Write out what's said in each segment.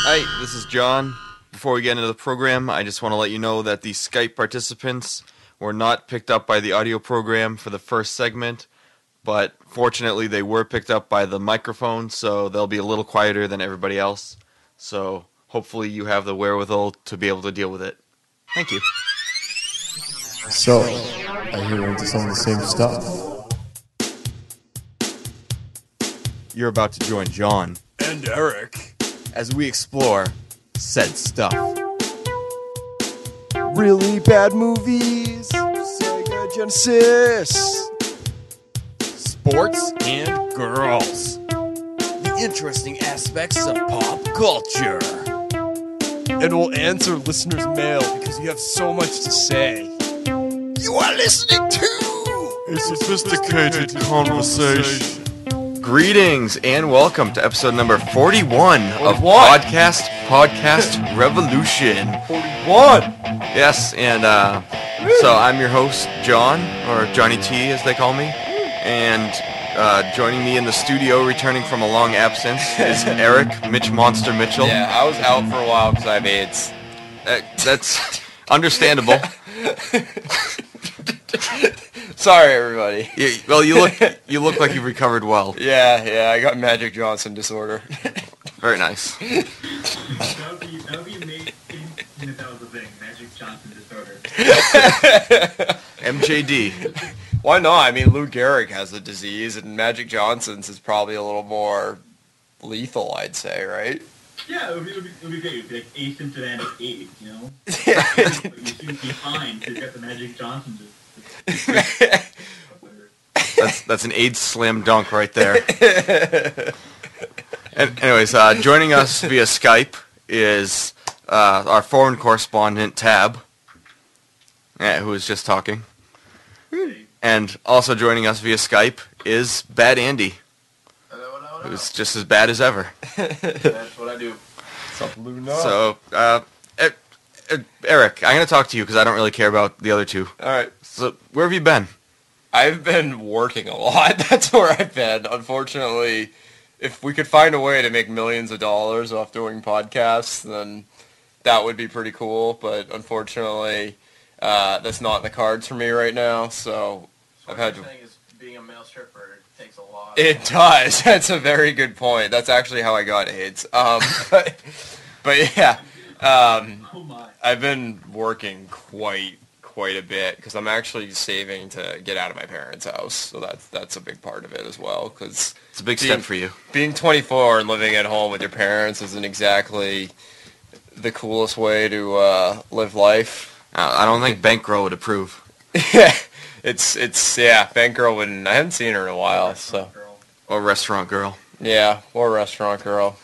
Hi, this is John. Before we get into the program, I just want to let you know that the Skype participants were not picked up by the audio program for the first segment, but fortunately they were picked up by the microphone, so they'll be a little quieter than everybody else. So hopefully you have the wherewithal to be able to deal with it. Thank you. So, I hear we're into some of the same stuff. You're about to join John And Eric. as we explore said stuff. Really bad movies. Sega Genesis. Sports and girls. The interesting aspects of pop culture. And we'll answer listeners' mail because you have so much to say. You are listening to A sophisticated conversation. Greetings and welcome to episode number 41 of what? Podcast Revolution. 41. Yes, and so I'm your host, John, or Johnny T as they call me, and joining me in the studio, returning from a long absence, is Eric Mitch Monster Mitchell. Yeah, I was out for a while because I have AIDS. That's understandable. Sorry, everybody. Well, you look like you've recovered well. Yeah, I got Magic Johnson disorder. Very nice. That would be amazing if that was a thing. Magic Johnson disorder. MJD. Why not? I mean, Lou Gehrig has the disease, and Magic Johnson's is probably a little more lethal, I'd say, right? Yeah, it would be great. It would be like asymptomatic AIDS, you know? Yeah. But you shouldn't be fine because you've got the Magic Johnson That's an AIDS slam dunk right there. And anyways, joining us via Skype is our foreign correspondent, Tab, who was just talking. And also joining us via Skype is Bad Andy, who's just as bad as ever. That's what I do. So, Eric, I'm going to talk to you because I don't really care about the other two. All right. So, where have you been? I've been working a lot. That's where I've been. Unfortunately, if we could find a way to make millions of dollars off doing podcasts, then that would be pretty cool. But unfortunately, that's not in the cards for me right now. So I've had to. What you're saying is being a male stripper takes a lot. It does. That's a very good point. That's actually how I got AIDS. But yeah, Oh my. I've been working quite a bit because I'm actually saving to get out of my parents' house. So that's a big part of it as well. Because It's a big step for you. being 24 and living at home with your parents isn't exactly the coolest way to live life. I don't think Bankroll would approve. Yeah, it's Bank Girl wouldn't. I haven't seen her in a while, so Girl. Or Restaurant Girl. yeah, or restaurant girl,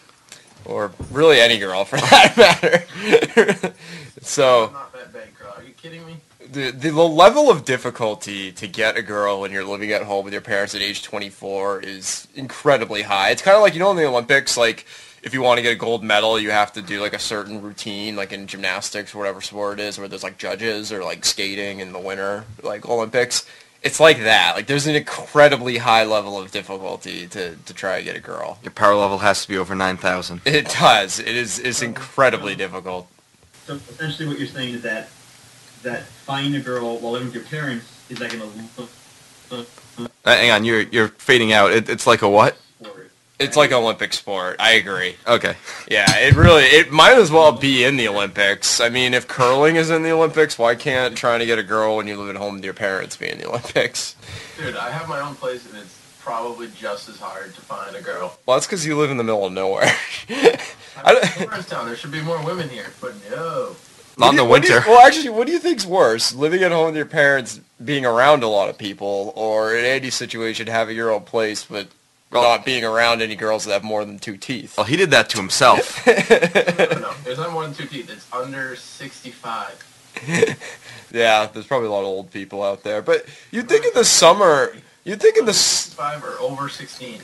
or really any girl for that matter. So I'm not that bad, girl. Are you kidding me? the level of difficulty to get a girl when you're living at home with your parents at age 24 is incredibly high. It's kind of like, you know, in the Olympics, like, if you want to get a gold medal, you have to do, like, a certain routine, like in gymnastics or whatever sport it is, where there's, like, judges, or, like, skating in the winter, like, Olympics. It's like that. Like, there's an incredibly high level of difficulty to try to get a girl. Your power level has to be over 9,000. It does. It's incredibly difficult. So essentially what you're saying is that finding a girl while living with your parents is like an Hang on, you're fading out. It's like a what? sport. It's like an Olympic sport. I agree. Okay. Yeah, it might as well be in the Olympics. I mean, if curling is in the Olympics, why can't trying to get a girl when you live at home with your parents be in the Olympics? Dude, I have my own place and it's probably just as hard to find a girl. Well, that's because you live in the middle of nowhere. I'm in Town. There should be more women here, but no. Not in the winter. Well, actually, what do you think's worse? Living at home with your parents, being around a lot of people, or in Andy's situation, having your own place, but not being around any girls that have more than 2 teeth? Well, he did that to himself. No, there's not more than 2 teeth. It's under 65. Yeah, there's probably a lot of old people out there. But you'd think in the summer, you'd think in the... 65 or over 16.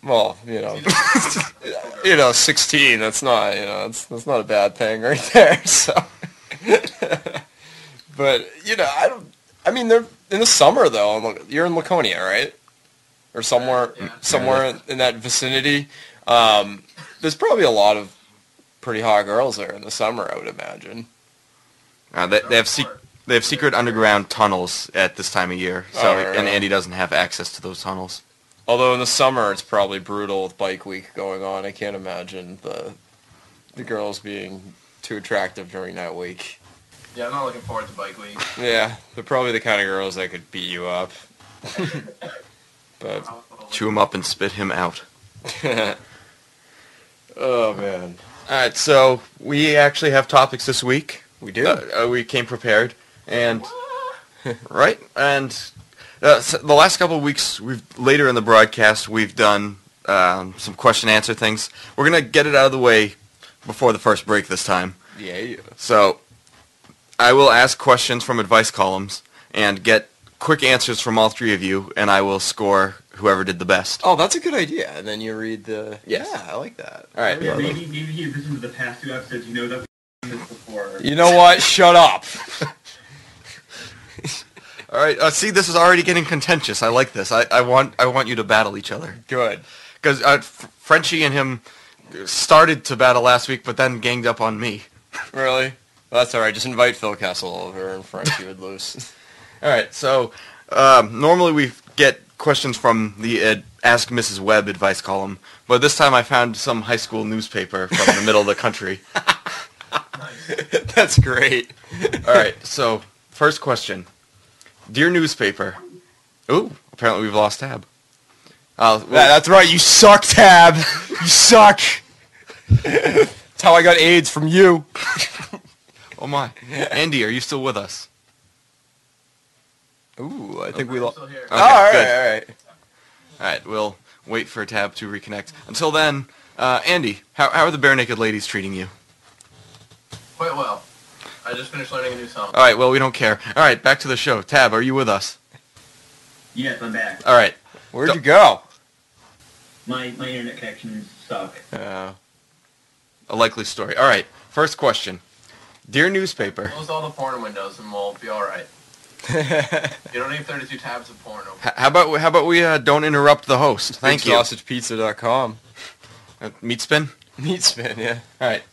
Well, you It's know, 16, that's not, that's not a bad thing right there, so. But, I mean, they're in the summer, though. You're in Laconia, right? Or somewhere Yeah. in that vicinity. There's probably a lot of pretty hot girls there in the summer, I would imagine. They have secret underground tunnels at this time of year, so Oh, really? and Andy doesn't have access to those tunnels. Although in the summer it's probably brutal with Bike Week going on. I can't imagine the girls being too attractive during that week. Yeah, I'm not looking forward to Bike Week. Yeah, they're probably the kind of girls that could beat you up. But Chew him up and spit him out. oh man, All right, so we actually have topics this week. we do. We came prepared, and right, and so the last couple of weeks, later in the broadcast, we've done some question answer things. We're gonna get it out of the way before the first break this time. Yeah. So I will ask questions from advice columns and get quick answers from all three of you, and I will score whoever did the best. Oh, that's a good idea. And then you read the. Yes. Yeah, I like that. All right. Yeah, maybe you listen to the past 2 episodes, you know that we've done this before. You know what? Shut up. All right. See, this is already getting contentious. I like this. I want you to battle each other. Good. Because Frenchie and him started to battle last week, but then ganged up on me. Really? Well, that's all right. Just invite Phil Kessel over, and Frenchie would lose. All right. So normally we get questions from the Ask Mrs. Webb advice column, but this time I found some high school newspaper from the middle of the country. That's great. All right. So first question, dear newspaper. Ooh, apparently we've lost Tab. That's right. You suck, Tab. You suck. That's how I got AIDS from you. Oh my, Andy, are you still with us? Ooh, I think we I'm lost. still here. Okay, all right, good. all right. All right, we'll wait for Tab to reconnect. Until then, Andy, how are the Bare Naked Ladies treating you? Quite well. I just finished learning a new song. All right, well, we don't care. All right, back to the show. Tab, are you with us? Yes, I'm back. All right. Where'd you go? My internet connections suck. A likely story. All right, first question. Dear newspaper. Close all the porn windows and we'll be alright. You don't need 32 tabs of porn open. How about we don't interrupt the host? Thank you. BigSausagePizza.com. Meat spin? Meat spin, yeah. All right.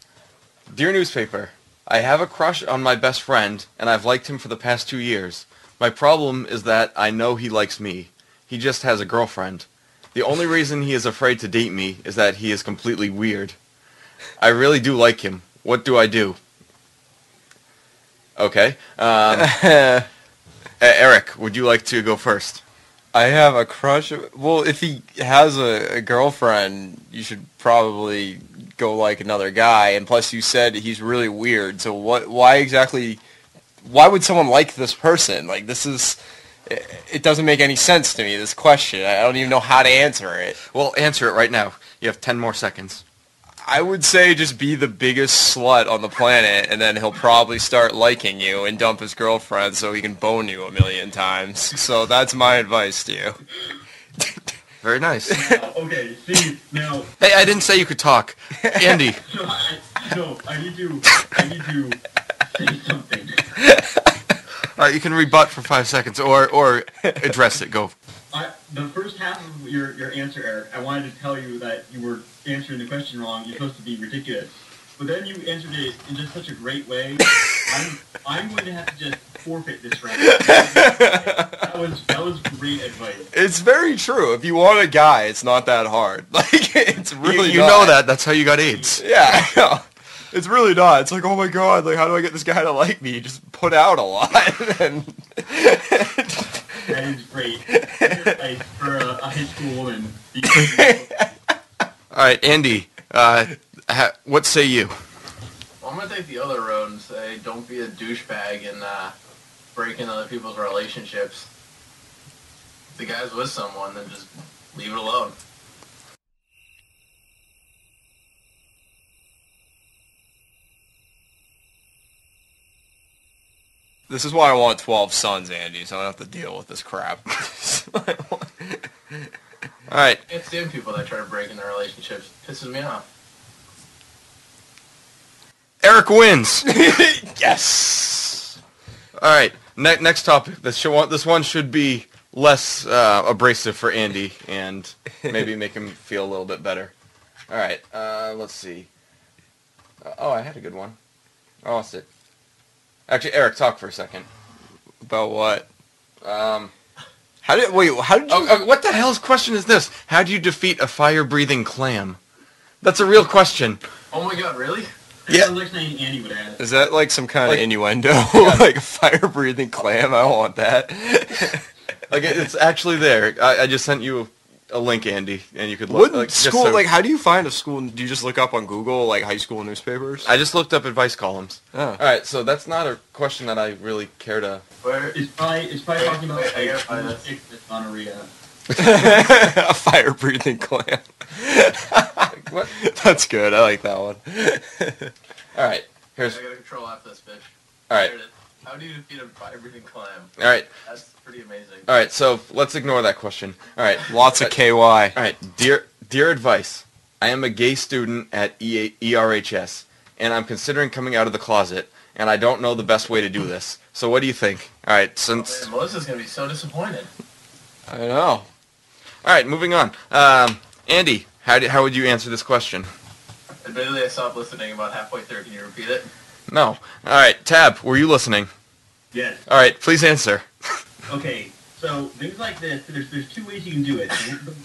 Dear newspaper, I have a crush on my best friend, and I've liked him for the past 2 years. My problem is that I know he likes me. He just has a girlfriend. The only reason he is afraid to date me is that he is completely weird. I really do like him. What do I do? Okay. Eric, would you like to go first? I have a crush. Well, if he has a girlfriend, you should probably go like another guy. And plus, you said he's really weird. So why exactly? Why would someone like this person? Like, this is. It doesn't make any sense to me. This question. I don't even know how to answer it. Well, answer it right now. You have 10 more seconds. I would say just be the biggest slut on the planet, and then he'll probably start liking you and dump his girlfriend so he can bone you 1,000,000 times. So that's my advice to you. Very nice. Okay, see, now, Hey, I didn't say you could talk. Andy. I need to say something. All right, you can rebut for 5 seconds or address it. Go. The first half of your answer, Eric, I wanted to tell you that you were answering the question wrong. You're supposed to be ridiculous. But then you answered it in just such a great way. I'm going to have to just forfeit this round. That was great advice. It's very true. If you want a guy, it's not that hard. Like, it's really You not. know that. That's how you got AIDS. Yeah, I know. It's really not. It's like, oh my god, like, how do I get this guy to like me? Just put out a lot. And That is great. Like, for a high school woman. All right, Andy. What say you? Well, I'm going to take the other road and say don't be a douchebag and break into other people's relationships. If the guy's with someone, then just leave it alone. this is why I want 12 sons, Andy, so I don't have to deal with this crap. All right. I can't stand people that try to break into relationships. Pisses me off. Eric wins. Yes! All right. Next topic. This one should be less abrasive for Andy and maybe make him feel a little bit better. All right. Let's see. Oh, I had a good one. I lost it. Actually, Eric, talk for a second. About what? Um, How did you... what the hell's question is this? How do you defeat a fire-breathing clam? That's a real question. Oh my god, really? Yeah. That looks like Andy would ask. Is that like some kind Like- of innuendo? Like a fire-breathing clam? I don't want that. Like, it's actually there. I just sent you a link, Andy, and you could look. What school, like, how do you find a school? Do you just look up on Google, like, high school newspapers? I just looked up advice columns. Oh. All right, so that's not a question that I really care to... Where? It's probably talking about Wait, I gotta like find this. gonorrhea. A fire-breathing clam. What? That's good. I like that one. All right, here's... I gotta control after this bitch. All right, There it is. How do you defeat a fire-breathing clam? all right, That's pretty amazing. all right, so let's ignore that question. All right, Lots of KY. all right, dear advice. I am a gay student at ERHS, and I'm considering coming out of the closet, and I don't know the best way to do this. So what do you think? All right, since... Man, Melissa's gonna be so disappointed. I know. All right, moving on. Andy, how would you answer this question? Admittedly, I stopped listening about halfway through. Can you repeat it? No. All right, Tab, were you listening? Yes. All right, please answer. Okay, so things like this, there's two ways you can do it.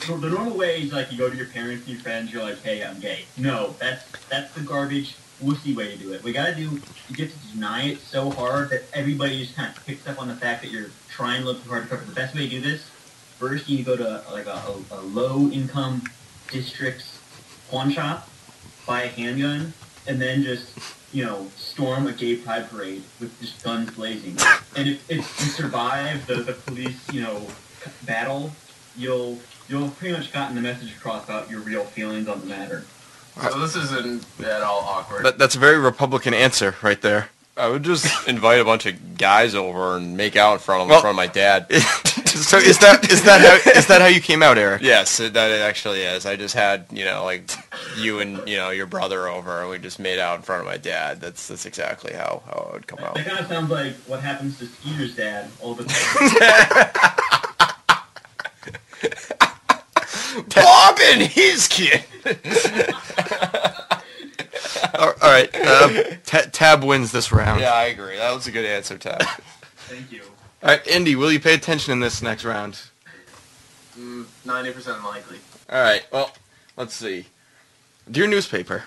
The normal way is like you go to your parents and your friends, you're like, hey, I'm gay. No, that's the garbage, wussy way to do it. We gotta do, you get to deny it so hard that everybody just kind of picks up on the fact that you're trying to look hard to cover. The best way to do this, first you go to like a low-income district's pawn shop, buy a handgun, and then just, storm a gay pride parade with just guns blazing. And if you survive the police, battle, you'll pretty much gotten the message across about your real feelings on the matter. So this isn't at all awkward. That's a very Republican answer right there. I would just invite a bunch of guys over and make out in front of them, Well- in front of my dad. So is that how you came out, Eric? Yes, that it actually is. I just had, like you and your brother over, and we just made out in front of my dad. That's exactly how it would come out. That kind of sounds like what happens to Skeeter's dad all the time. Bob and his kid. All right, Tab wins this round. Yeah, I agree. That was a good answer, Tab. Thank you. All right, Indy, will you pay attention in this next round? 90% unlikely. All right, well, let's see. Dear newspaper,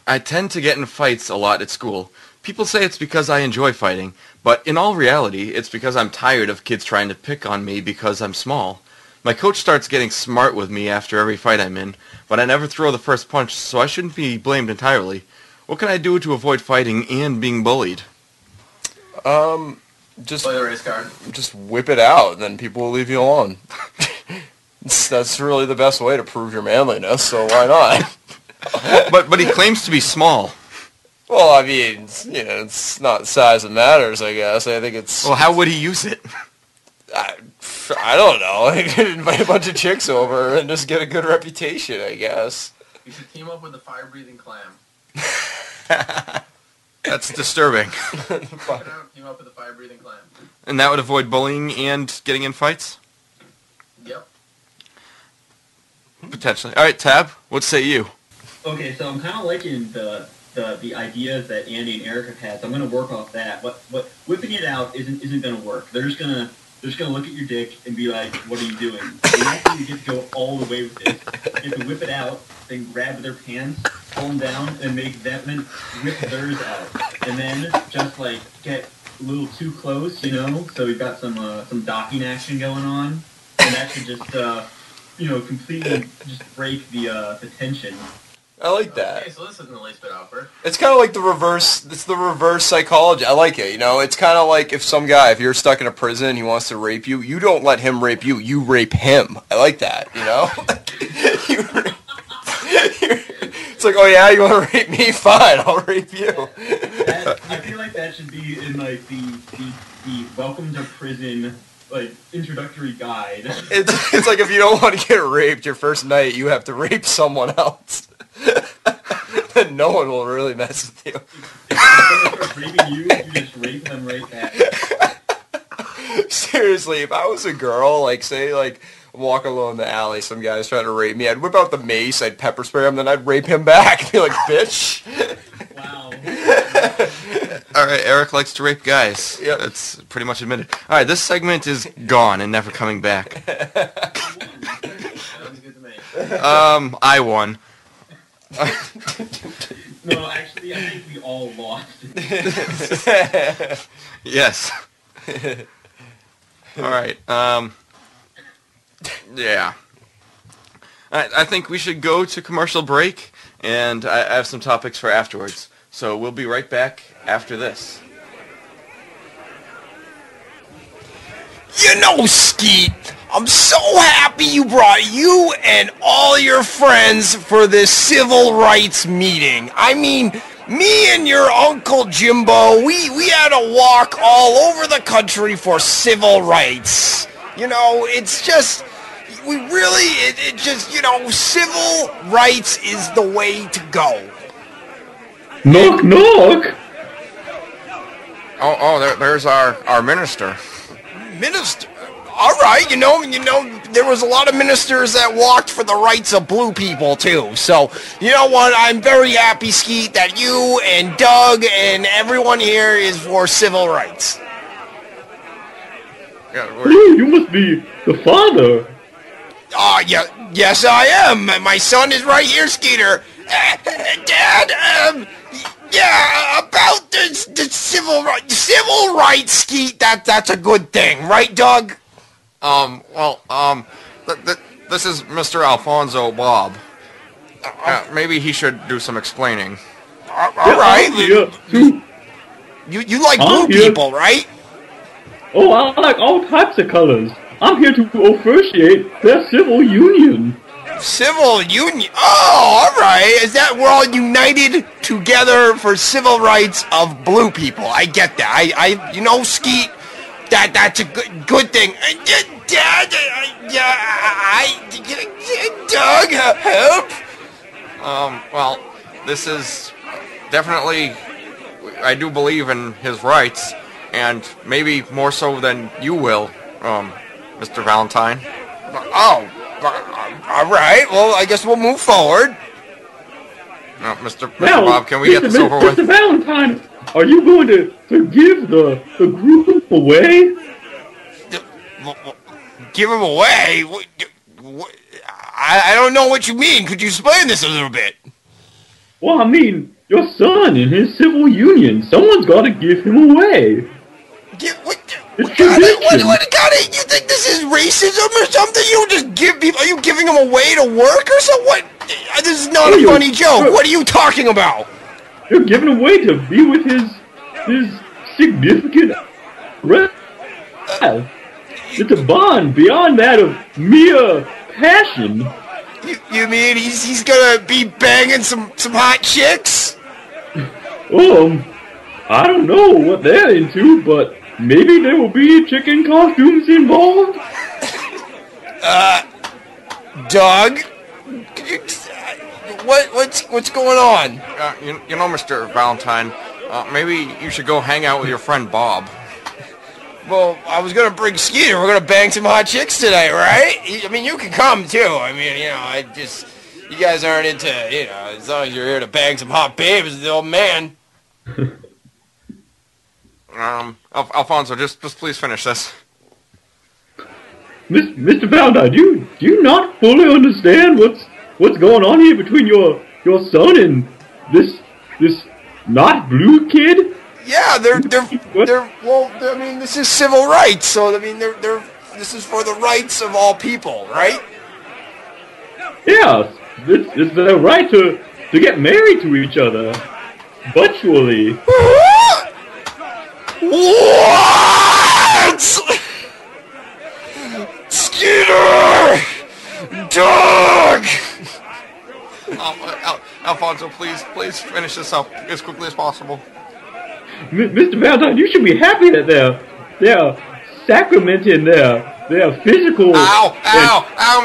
I tend to get in fights a lot at school. People say it's because I enjoy fighting, but in all reality, it's because I'm tired of kids trying to pick on me because I'm small. My coach starts getting smart with me after every fight I'm in, but I never throw the first punch, so I shouldn't be blamed entirely. What can I do to avoid fighting and being bullied? Just Play the race card. whip it out, and then people will leave you alone. That's really the best way to prove your manliness, so why not? But he claims to be small. Well, I mean, it's not size that matters, I guess. I think it's... Well, how would he use it? I don't know. I could invite a bunch of chicks over and just get a good reputation, I guess. You should team up with the fire-breathing clam. That's disturbing. Team up with the fire-breathing clam. And that would avoid bullying and getting in fights? Yep. Potentially. All right, Tab, what say you? Okay, so I'm kind of liking the ideas that Andy and Eric have had, so I'm going to work off that. What whipping it out isn't going to work. They're just gonna look at your dick and be like, "What are you doing?" You actually get to go all the way with this. You have to whip it out, then grab their pants, pull them down, and make them then whip theirs out, and then just like get a little too close, So we've got some docking action going on, and that should just completely just break the tension. I like that. Okay, so this isn't the least bit awkward. It's kind of like the reverse. It's the reverse psychology. I like it. It's kind of like if you're stuck in a prison and he wants to rape you, you don't let him rape you. You rape him. I like that. It's like, oh yeah, you want to rape me? Fine, I'll rape you. I feel like that should be in like the welcome to prison introductory guide. It's like if you don't want to get raped your first night, you have to rape someone else. Then no one will really mess with you. If someone starts raping you, you just rape them right back. Seriously, if I was a girl, say I'm walking along the alley, some guy's trying to rape me, I'd whip out the mace, I'd pepper spray him, then I'd rape him back. Be like, bitch. All right, Eric likes to rape guys. Yep. That's pretty much admitted. All right, this segment is gone and never coming back. Sounds good to me. I won. No, actually, I think we all lost. Yes. All right. Yeah. I think we should go to commercial break, and I have some topics for afterwards. So we'll be right back after this. You know, Skeet, I'm so happy you brought you and all your friends for this civil rights meeting. I mean, me and your Uncle Jimbo, we had to walk all over the country for civil rights. You know, it's just, we really, it just, you know, civil rights is the way to go. Knock, knock! There's our minister. Minister, all right, you know, there was a lot of ministers that walked for the rights of blue people too. So, you know what? I'm very happy, Skeet, that you and Doug and everyone here is for civil rights. Yeah, Ooh, you must be the father. Yeah, yes, I am. My son is right here, Skeeter. Dad, yeah, about the civil rights, Skeet. That's a good thing, right, Doug? This is Mr. Alfonso Bob. Maybe he should do some explaining. All right. Yeah, too. You like blue people, right? Oh, I like all types of colors. I'm here to officiate their civil union. Civil union. Oh, all right. Is that we're all united together for civil rights of blue people? I get that. I you know, Skeet. That's a good thing. Dad, Doug, help. Well, this is definitely, I do believe in his rights, and maybe more so than you will, Mr. Valentine. Oh, all right. Well, I guess we'll move forward. Mr. Bob, can we get this over with? Mr. Valentine, are you going to give the group away? Give him away? I don't know what you mean. Could you explain this a little bit? Well, I mean, your son in his civil union. Someone's got to give him away. You think this is racism or something? You just give people? Are you giving them away to work or something? What? This is not a funny joke. What are you talking about? You're giving him away to be with his significant friend. It's a bond beyond that of mere passion. You mean he's gonna be banging some hot chicks? I don't know what they're into, but maybe there will be chicken costumes involved. Doug, could you, what's going on? You know, Mr. Valentine, maybe you should go hang out with your friend Bob. Well, I was gonna bring Skeeter. We're gonna bang some hot chicks tonight, right? I mean, you can come too. I mean, you know, you guys aren't into, you know, as long as you're here to bang some hot babes, the old man. Alfonso, just please finish this. Mr. Valentine, do you not fully understand what's going on here between your son and this not blue kid? Yeah, they're well, I mean, this is civil rights, so I mean, this is for the rights of all people, right? Yeah, it's their right to get married to each other, virtually. What? Skeeter! Doug! Alfonso, please finish this up as quickly as possible. Mr. Valentine, you should be happy that they're sacramenting their physical. Ow,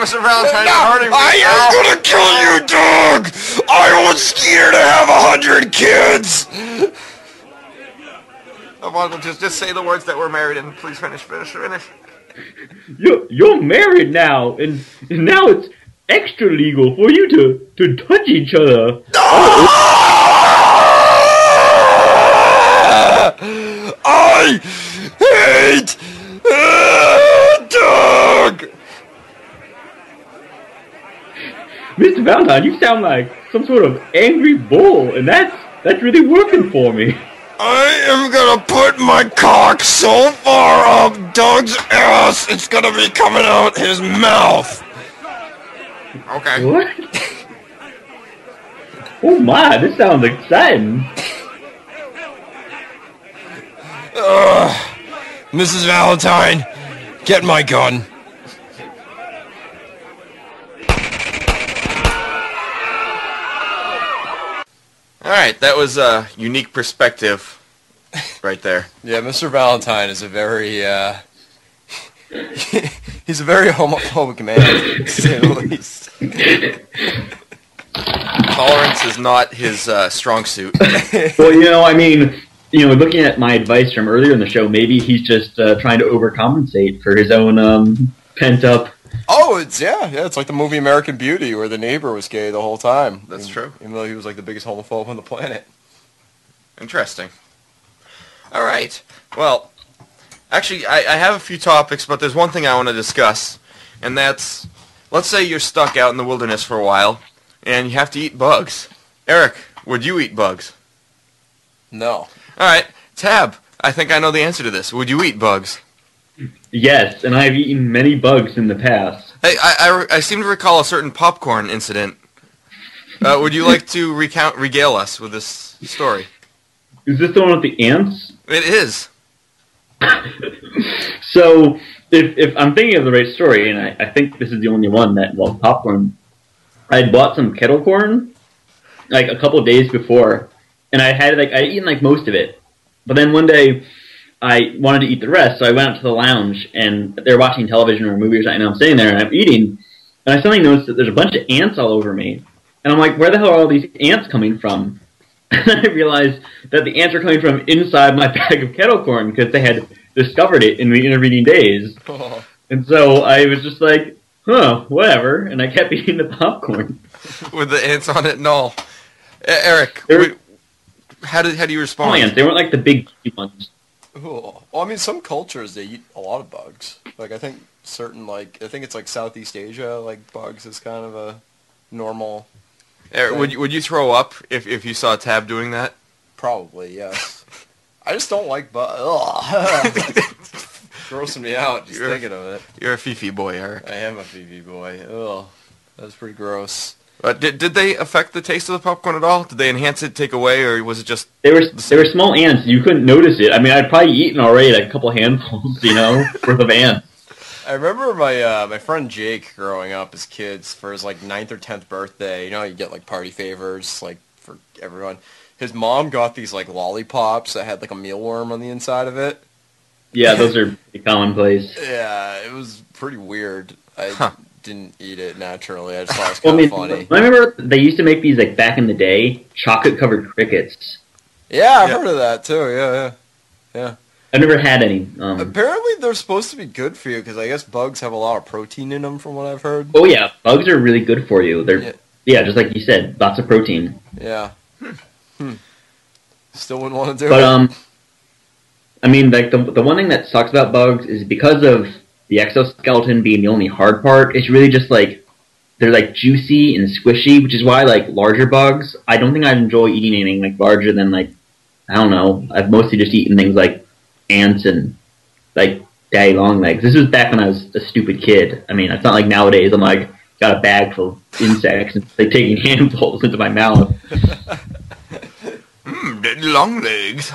Mr. Valentine, you're hurting me. I am gonna kill you, Doug! I want Skeeter to have 100 kids! Alfonso, just say the words that we're married and please finish. You're married now, and now it's extra legal for you to touch each other. hate dog. Mr. Valentine, you sound like some sort of angry bull, and that's really working for me. I am gonna put my cock so far up Doug's ass, it's gonna be coming out his mouth. Okay. What? Oh my, this sounds exciting. Mrs. Valentine, get my gun. Alright, that was a unique perspective right there. Yeah, Mr. Valentine is a very, he's a very homophobic man, to say the least. Tolerance is not his strong suit. Well, I mean, looking at my advice from earlier in the show, maybe he's just trying to overcompensate for his own pent-up... Oh, it's like the movie American Beauty, where the neighbor was gay the whole time. That's true. Even though he was like the biggest homophobe on the planet. Interesting. All right. Well, actually, I have a few topics, but there's one thing I want to discuss, and that's, let's say you're stuck out in the wilderness for a while, and you have to eat bugs. Eric, would you eat bugs? No. All right. Tab, I think I know the answer to this. Would you eat bugs? Yes, and I've eaten many bugs in the past. Hey, I seem to recall a certain popcorn incident. Would you like to regale us with this story? Is this the one with the ants? It is. So, if I'm thinking of the right story, and I think this is the only one that involves popcorn, I had bought some kettle corn, like a couple of days before, and I'd eaten most of it. But then one day, I wanted to eat the rest, so I went out to the lounge, and they're watching television or a movie or something, and I'm sitting there, and I'm eating, and I suddenly noticed that there's a bunch of ants all over me. And I'm like, where the hell are all these ants coming from? And then I realized that the ants are coming from inside my bag of kettle corn, because they had discovered it in the intervening days. Oh. And so I was just like, whatever, and I kept eating the popcorn. With the ants on it and all. Eric, how do you respond? Oh, ants, they weren't like the big ones. Cool. Well, I mean, some cultures, they eat a lot of bugs. Like, I think it's like Southeast Asia, like, bugs is kind of a normal Eric, would you throw up if you saw Tab doing that? Probably, yes. I just don't like bugs. Grossing me out just thinking of it. You're a Fifi boy, Eric. I am a Fifi boy. Ugh. That's pretty gross. Did they affect the taste of the popcorn at all? Did they enhance it, take away, or was it just... They were small ants. You couldn't notice it. I mean, I'd probably eaten already like a couple handfuls, worth of ants. I remember my friend Jake growing up as kids for his 9th or 10th birthday. You get party favors for everyone. His mom got these lollipops that had a mealworm on the inside of it. Yeah, those are pretty commonplace. Yeah, it was pretty weird. I didn't eat it naturally. I just thought it was kind of funny. I remember they used to make these back in the day, chocolate-covered crickets. Yeah, I've heard of that too. Yeah. I've never had any. Apparently, they're supposed to be good for you because I guess bugs have a lot of protein in them, from what I've heard. Oh yeah, bugs are really good for you. They're just like you said, lots of protein. Yeah. Still wouldn't want to do it. But I mean, the one thing that sucks about bugs is because of the exoskeleton being the only hard part. It's really just they're juicy and squishy, which is why larger bugs. I don't think I'd enjoy eating anything larger than I don't know. I've mostly just eaten things like ants and daddy long legs. This was back when I was a stupid kid. I mean, it's not like nowadays I'm got a bag full of insects and taking handfuls into my mouth. Daddy long legs.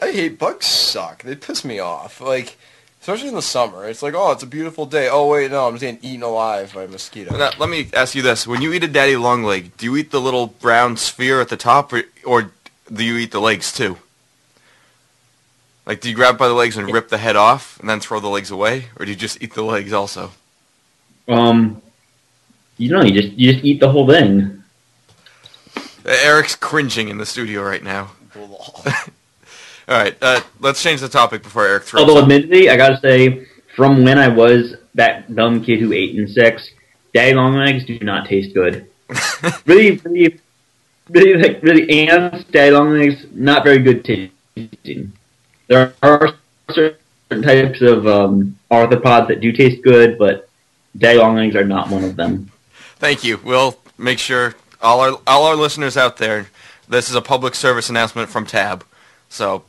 I hate bugs. Suck. They piss me off. Especially in the summer. It's it's a beautiful day. Oh wait, no, I'm just getting eaten alive by a mosquito. Now, let me ask you this: when you eat a daddy long leg, do you eat the little brown sphere at the top, or do you eat the legs too? Do you grab by the legs and rip the head off and then throw the legs away, or do you just eat the legs also? You just eat the whole thing. Eric's cringing in the studio right now. All right, let's change the topic before Eric throws. Although, admittedly, I gotta say, from when I was that dumb kid who ate insects, daddy long legs do not taste good. really, ants, daddy long legs, not very good tasting. There are certain types of arthropods that do taste good, but daddy long legs are not one of them. Thank you. We'll make sure all our listeners out there. This is a public service announcement from Tab. So,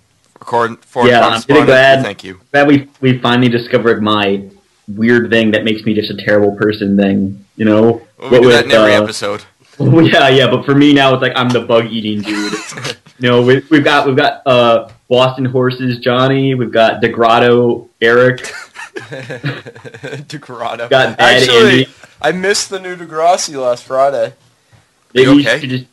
I'm really glad. Thank you. Glad we finally discovered my weird thing that makes me just a terrible person thing. You know, we do that in every episode. Yeah, but for me now it's like I'm the bug eating dude. You know, we've got Boston Horses Johnny, we've got DeGrotto Eric. DeGrotto. Got Actually, Andy. I missed the new Degrassi last Friday. You okay? This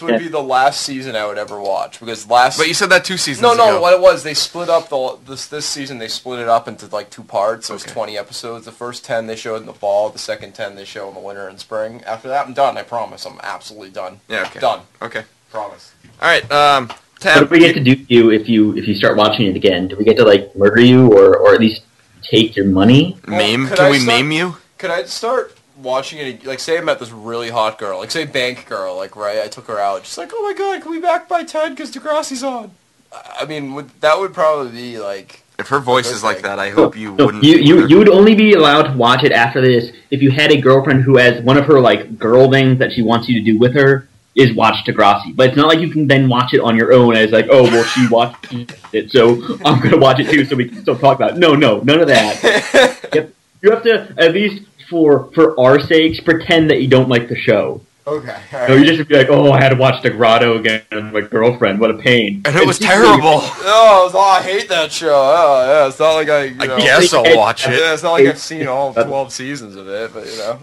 would be the last season I would ever watch because But you said that 2 seasons ago. No. What it was, they split up this season. They split it up into like 2 parts. So it was 20 episodes. The first 10 they showed in the fall. The second 10 they show in the winter and spring. After that, I'm done. I promise. I'm absolutely done. Yeah. Okay. Done. Okay. Promise. All right. Tab, what do we get to do to you if you start watching it again? Do we get to like murder you or at least take your money? Maim? Can we maim you? Could I start watching it, like, say I met this really hot girl, like, say Bank Girl, like, right, I took her out, she's like, oh my god, can we back by 10 because Degrassi's on? I mean, that would probably be, like... If her voice is like that, I hope you wouldn't... You would only be allowed to watch it after this if you had a girlfriend who has one of her, like, girl things that she wants you to do with her is watch Degrassi. But it's not like you can then watch it on your own as, like, oh, well, she watched it, so I'm going to watch it too so we can still talk about it. No, none of that. You have to, at least... For our sakes, pretend that you don't like the show. Okay. All right. So you just be like, oh, I had to watch DeGrotto again with my girlfriend. What a pain. And it was terrible. I hate that show. Oh, yeah, it's not like I guess I'll watch it. Yeah, it's not like I've seen all 12 seasons of it, but, you know.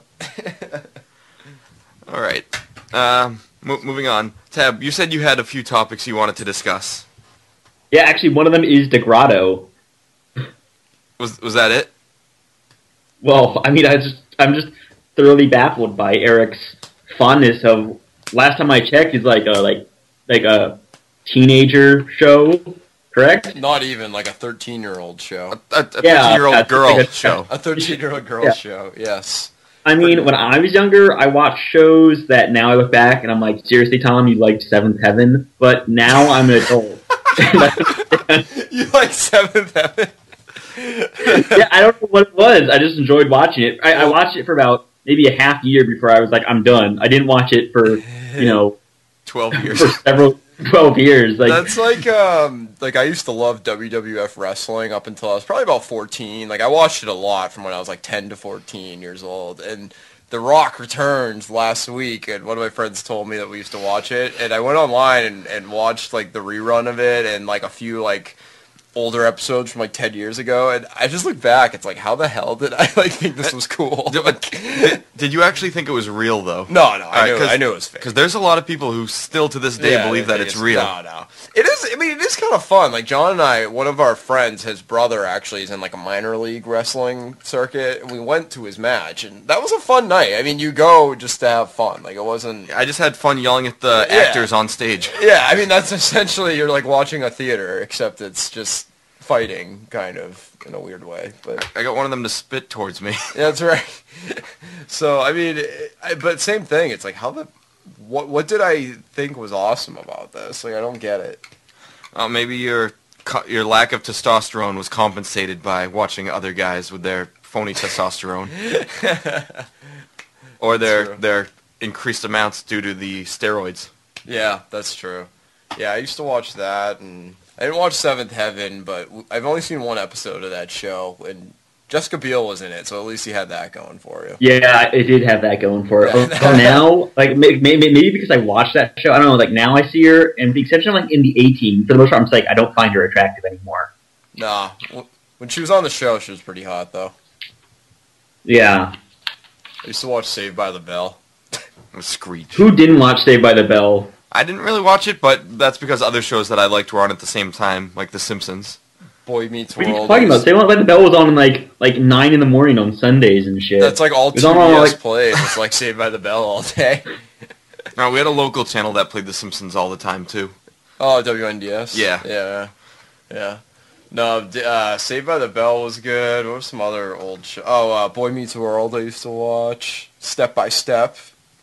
All right. Moving on. Tab, you said you had a few topics you wanted to discuss. Yeah, actually, one of them is DeGrotto. Was that it? Well, I mean, I'm just thoroughly baffled by Eric's fondness of. Last time I checked, it's like a teenager show, correct? Not even like a 13-year-old show. A 13-year-old girl show. A 13-year-old girl show. Yes. I mean, when I was younger, I watched shows that now I look back and I'm like, seriously, Tom, you liked Seventh Heaven, but now I'm an adult. You like Seventh Heaven? Yeah, I don't know what it was. I just enjoyed watching it. I watched it for about maybe a half year before I was like, I'm done. I didn't watch it for 12 years. For 12 years. Like that's like I used to love WWF wrestling up until I was probably about 14. Like I watched it a lot from when I was like 10 to 14 years old. And The Rock returns last week, and one of my friends told me that we used to watch it. And I went online and watched like the rerun of it and like a few like older episodes from like 10 years ago, and I just look back, it's like, how the hell did I like think this was cool? Did you actually think it was real though? No, I knew it was fake. Because there's a lot of people who still to this day believe that it's real. No. It is, I mean, it is kind of fun. Like John and I, one of our friends, his brother actually is in like a minor league wrestling circuit, and we went to his match, and that was a fun night. I mean, you go just to have fun. Like it wasn't... I just had fun yelling at the actors on stage. Yeah, I mean, that's essentially, you're like watching a theater, except it's just fighting, kind of, in a weird way. But I got one of them to spit towards me. Yeah, that's right. So, I mean, but same thing. It's like, what did I think was awesome about this? Like, I don't get it. Maybe your lack of testosterone was compensated by watching other guys with their phony testosterone. Or their increased amounts due to the steroids. Yeah, that's true. Yeah, I used to watch that, and I didn't watch Seventh Heaven, but I've only seen one episode of that show, and Jessica Biel was in it, so at least you had that going for you. Yeah, it did have that going for it. Now, like, maybe because I watched that show, I don't know, like, now I see her, and the exception of, like, in the 18, for the most part, I'm just like, I don't find her attractive anymore. Nah. When she was on the show, she was pretty hot, though. Yeah. I used to watch Saved by the Bell. Screech. Who didn't watch Saved by the Bell? I didn't really watch it, but that's because other shows that I liked were on at the same time, like The Simpsons. Boy Meets What are World. you talking about? Saved by the Bell was on like 9 in the morning on Sundays and shit. That's like all TBS played. It's like Saved by the Bell all day. No, we had a local channel that played The Simpsons all the time, too. Oh, WNDS? Yeah. Yeah. No, Saved by the Bell was good. What were some other old shows? Oh, Boy Meets World I used to watch. Step by Step.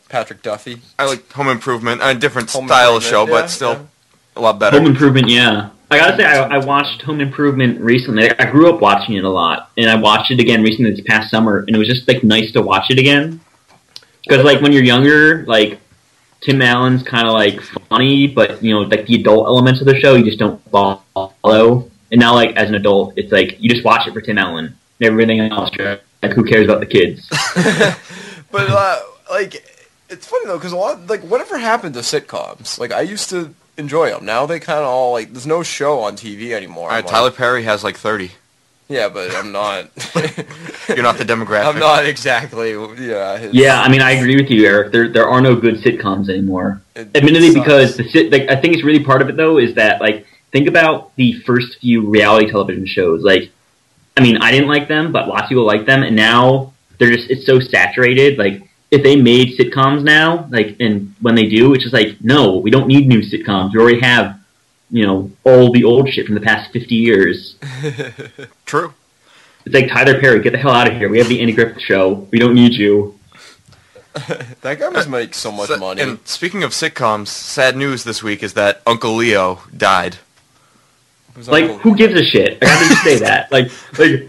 Patrick Duffy. I like Home Improvement. A different style of show, but still a lot better. Home Improvement, yeah. I gotta say, I watched Home Improvement recently. I grew up watching it a lot, and I watched it again recently this past summer, and it was just like nice to watch it again. Because like when you're younger, like Tim Allen's kind of like funny, but you know, like the adult elements of the show, you just don't follow. And now, like as an adult, it's like you just watch it for Tim Allen, and everything else, like who cares about the kids? But like, it's funny though, because a lot like whatever happened to sitcoms? Like I used to enjoy them. Now they kind of all like there's no show on TV anymore. All right, Tyler Perry has like 30. Yeah, but I'm not. You're not the demographic. I'm not exactly. Yeah. Yeah, I mean, I agree with you, Eric. There are no good sitcoms anymore. Admittedly, because like I think it's really part of it though is that like think about the first few reality television shows. Like, I mean, I didn't like them, but lots of people like them, and now it's so saturated. Like, if they made sitcoms now, like, and when they do, it's just like, no, we don't need new sitcoms. We already have, you know, all the old shit from the past 50 years. True. It's like, Tyler Perry, get the hell out of here. We have the Andy Griffith Show. We don't need you. That guy must make so much money. And speaking of sitcoms, sad news this week is that Uncle Leo died. Like, who gives a shit? I gotta just say that. Like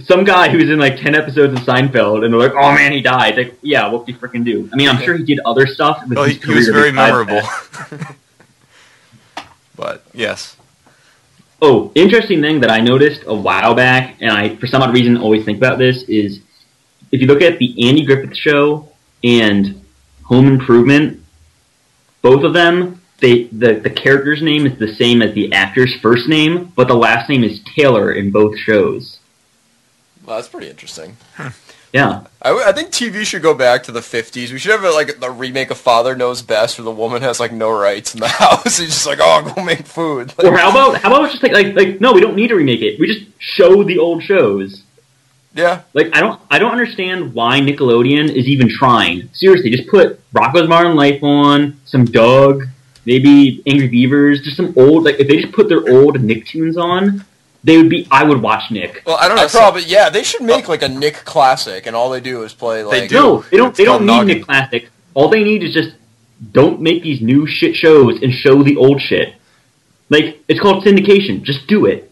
some guy who's in like 10 episodes of Seinfeld, and they're like, "Oh man, he died." Like, yeah, what did he freaking do? I mean, I'm sure he did other stuff. Well, he was very memorable. But yes. Oh, interesting thing that I noticed a while back, and I for some odd reason always think about this is if you look at the Andy Griffith Show and Home Improvement, both of them. The character's name is the same as the actor's first name, but the last name is Taylor in both shows. Well, that's pretty interesting. Yeah. I think TV should go back to the 50s. We should have like the remake of Father Knows Best, where the woman has like no rights in the house. He's just like, oh, go make food. Like, or how about just like no, we don't need to remake it. We just show the old shows. Yeah. Like I don't understand why Nickelodeon is even trying. Seriously, just put Rocko's Modern Life on, some Doug. Maybe Angry Beavers, just some old, like, if they just put their old Nicktoons on, I would watch Nick. Well, I don't know. Yeah, they should make, like, a Nick classic, and all they do is play, like... No, they don't need Nick classic. All they need is just, don't make these new shit shows and show the old shit. Like, it's called syndication. Just do it.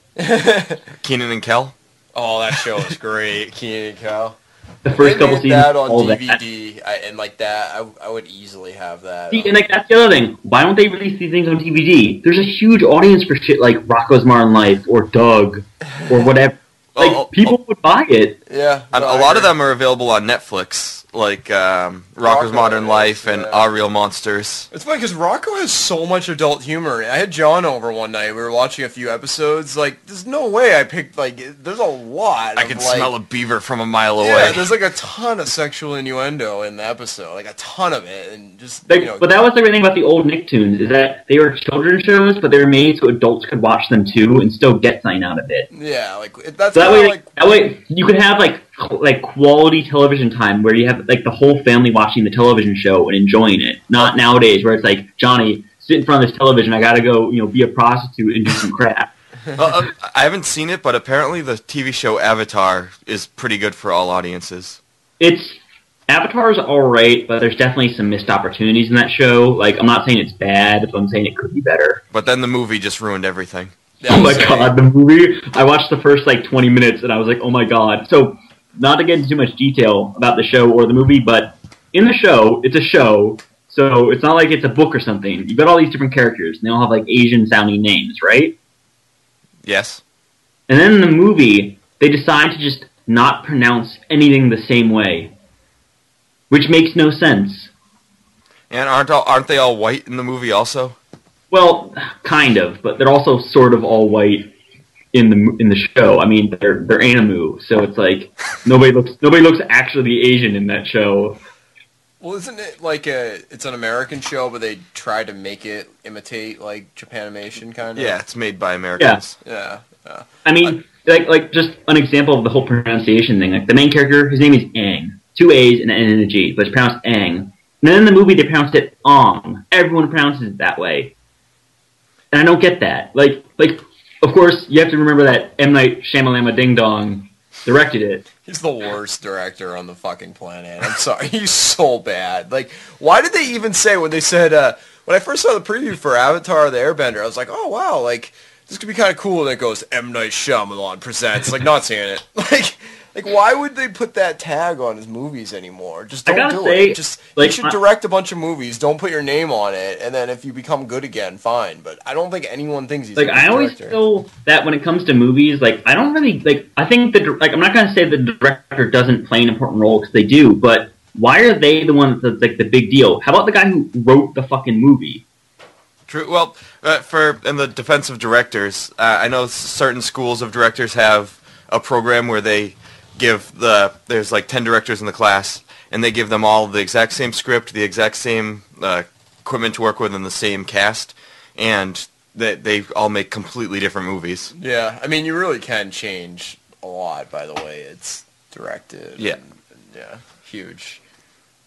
Kenan and Kel? Oh, that show is great. Kenan and Kel. The first couple seasons, that on DVD, and like that, I would easily have that. See, and like that's the other thing. Why don't they release these things on DVD? There's a huge audience for shit like Rocko's Modern Life or Doug or whatever. Like people would buy it. Yeah, a lot of them are available on Netflix, like Rocko's Modern Life and Our Real Monsters. It's funny because Rocko has so much adult humor. I had John over one night. We were watching a few episodes. Like, there's no way I picked, like, there's a lot. I can smell a beaver from a mile away. Yeah, there's like a ton of sexual innuendo in the episode, like a ton of it, and just like, but that was the great thing about the old Nicktoons is that they were children's shows, but they were made so adults could watch them too and still get something out of it. Yeah, like that's so that way you could have like quality television time where you have like the whole family watching the television show and enjoying it. Not nowadays where it's like, Johnny, sit in front of this television, I gotta go, be a prostitute and do some crap. I haven't seen it, but apparently the TV show Avatar is pretty good for all audiences. Avatar's alright, but there's definitely some missed opportunities in that show. Like, I'm not saying it's bad, but I'm saying it could be better. But then the movie just ruined everything. Oh my god, the movie! I watched the first 20 minutes and I was like, oh my god. So, not to get into too much detail about the show or the movie, but in the show, it's a show, so it's not like it's a book or something. You've got all these different characters, and they all have Asian-sounding names, right? Yes. And then in the movie, they decide to just not pronounce anything the same way, which makes no sense. And aren't they all white in the movie also? Well, kind of, but they're also sort of all white in the show. I mean, they're Animu, so it's like nobody looks actually Asian in that show. Well, isn't it like it's an American show, but they try to make it imitate like Japanimation kind of? Yeah, it's made by Americans. Yeah. I mean, like just an example of the whole pronunciation thing. Like the main character, his name is Aang, 2 A's and an N and a G, but it's pronounced Aang. And then in the movie, they pronounced it Ong. Everyone pronounces it that way. And I don't get that. Like, of course, you have to remember that M. Night Shyamalama Ding Dong directed it. He's the worst director on the fucking planet. I'm sorry. He's so bad. Like, why did they even say when they said, when I first saw the preview for Avatar the Airbender, I was like, oh, wow, like, this could be kind of cool, and it goes, M. Night Shyamalan presents. Like, not seeing it. Like, why would they put that tag on his movies anymore? Just don't do it. Just, you should direct a bunch of movies, don't put your name on it, and then if you become good again, fine. But I don't think anyone thinks he's a good director. I always feel that when it comes to movies, like, I don't really, like, I think that, I'm not going to say the director doesn't play an important role, because they do, but why are they the one that's, like, the big deal? How about the guy who wrote the fucking movie? True. Well, in the defense of directors, I know certain schools of directors have a program where they there's like 10 directors in the class, and they give them all the exact same script, the exact same equipment to work with, and the same cast, and they all make completely different movies. Yeah, I mean, you really can change a lot by the way it's directed. Yeah. Yeah, huge.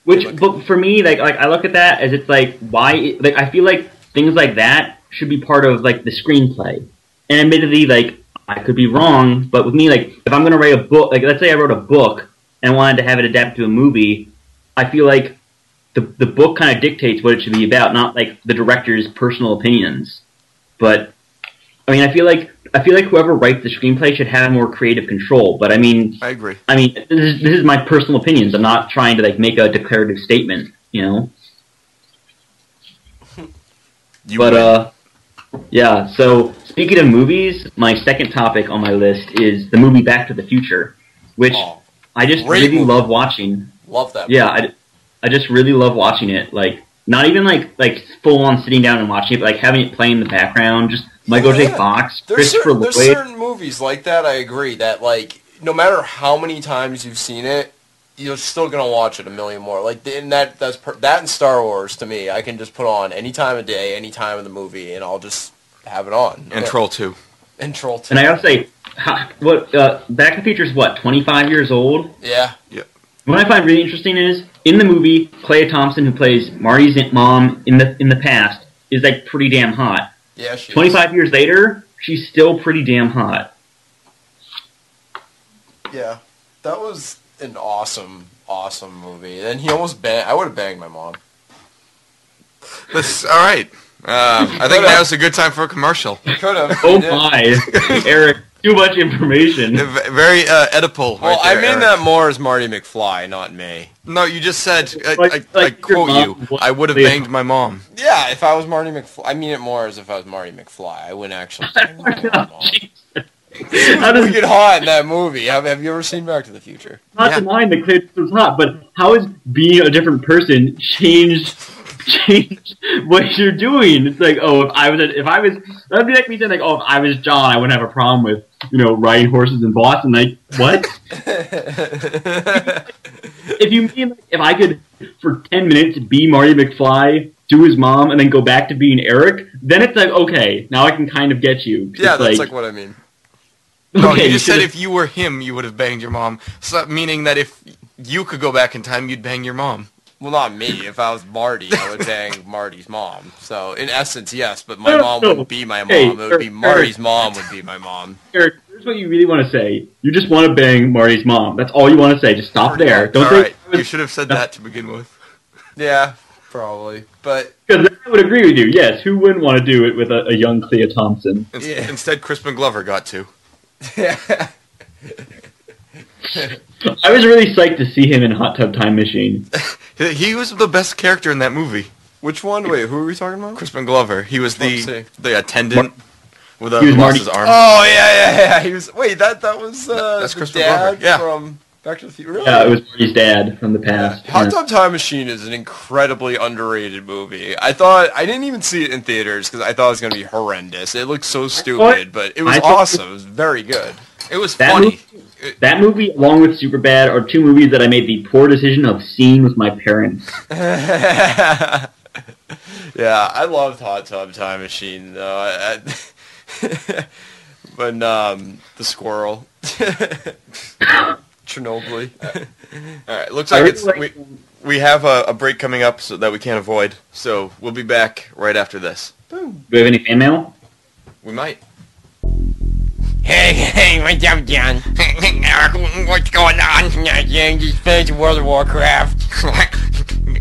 But for me, like I look at that as it's like, why, like, I feel like things like that should be part of, like, the screenplay. And admittedly, like, I could be wrong, but with me, like, if I'm going to write a book, like, let's say I wrote a book and wanted to have it adapted to a movie, I feel like the book kind of dictates what it should be about, not, like, the director's personal opinions. But, I mean, I feel like whoever writes the screenplay should have more creative control, but I mean... I agree. I mean, this is my personal opinions. I'm not trying to, like, make a declarative statement, you know? Yeah, so speaking of movies, my second topic on my list is the movie Back to the Future, which I just really love watching. Love that movie. Yeah, I just really love watching it. Like, not even like full on sitting down and watching it, but like having it play in the background. Just Michael J. Fox, Christopher Lloyd. There's certain movies like that, I agree, that like no matter how many times you've seen it, you're still gonna watch it a million more. Like, and that and Star Wars, to me, I can just put on any time of day, any time of the movie, and I'll just have it on. And Troll 2. And Troll 2. And I gotta say, Back to the Future is what, 25 years old? Yeah. Yep. What I find really interesting is, in the movie, Clea Thompson, who plays Marty's mom in the past, is like pretty damn hot. Yeah, she 25 years later, she's still pretty damn hot. Yeah. That was an awesome movie. And he almost I would have banged my mom. That's all right. I think now's a good time for a commercial. Could have. Oh my, Eric, too much information. Very Oedipal. Well, right there, I mean that more as Marty McFly, not me. No, you just said, Like I quote you, I would have banged my mom. Yeah, if I was Marty McFly. I mean it more as if I was Marty McFly. I wouldn't actually bang my mom. We get hot in that movie. Have you ever seen Back to the Future? Not denying that Clea was hot, but how is being a different person changed what you're doing? It's like, oh, that'd be like me saying, like, oh, if I was John, I wouldn't have a problem with, riding horses in Boston. Like, what? If you mean, like, if I could, for 10 minutes, be Marty McFly, do his mom, and then go back to being Eric, then it's like, okay, now I can kind of get you. Yeah, that's like what I mean. No, Okay, you just said if you were him, you would have banged your mom. So, meaning that if you could go back in time, you'd bang your mom. Well, not me. If I was Marty, I would bang Marty's mom. So, in essence, yes, but my mom wouldn't be my mom. Hey, it would be Marty's mom would be my mom. Eric, here's what you really want to say. You just want to bang Marty's mom. That's all you want to say. Just stop there. Don't All say right, you should have said that to begin with. Yeah, probably. But because I would agree with you. Yes, who wouldn't want to do it with a young Clea Thompson? Instead, Crispin Glover got to. yeah. I was really psyched to see him in Hot Tub Time Machine. He was the best character in that movie. Which one? Wait, who are we talking about? Crispin Glover. He was the attendant with He was lost Marty. his arm. Oh yeah. He was. Wait, that was that's the Crispin dad Glover. Yeah. from Back to the Future. Really? Yeah, it was Marty's dad from the past. Hot Tub Time Machine is an incredibly underrated movie. I didn't even see it in theaters because I thought it was going to be horrendous. It looked so stupid, but it was awesome. It was very good. It was funny. That movie, along with Superbad, are two movies that I made the poor decision of seeing with my parents. Yeah, I loved Hot Tub Time Machine though. But the squirrel, Chernobyl. All right, looks like we have a break coming up so that we can't avoid. So we'll be back right after this. Do we have any fan mail? We might. Hey, what's up, John? Eric, what's going on? Yeah, just finished World of Warcraft.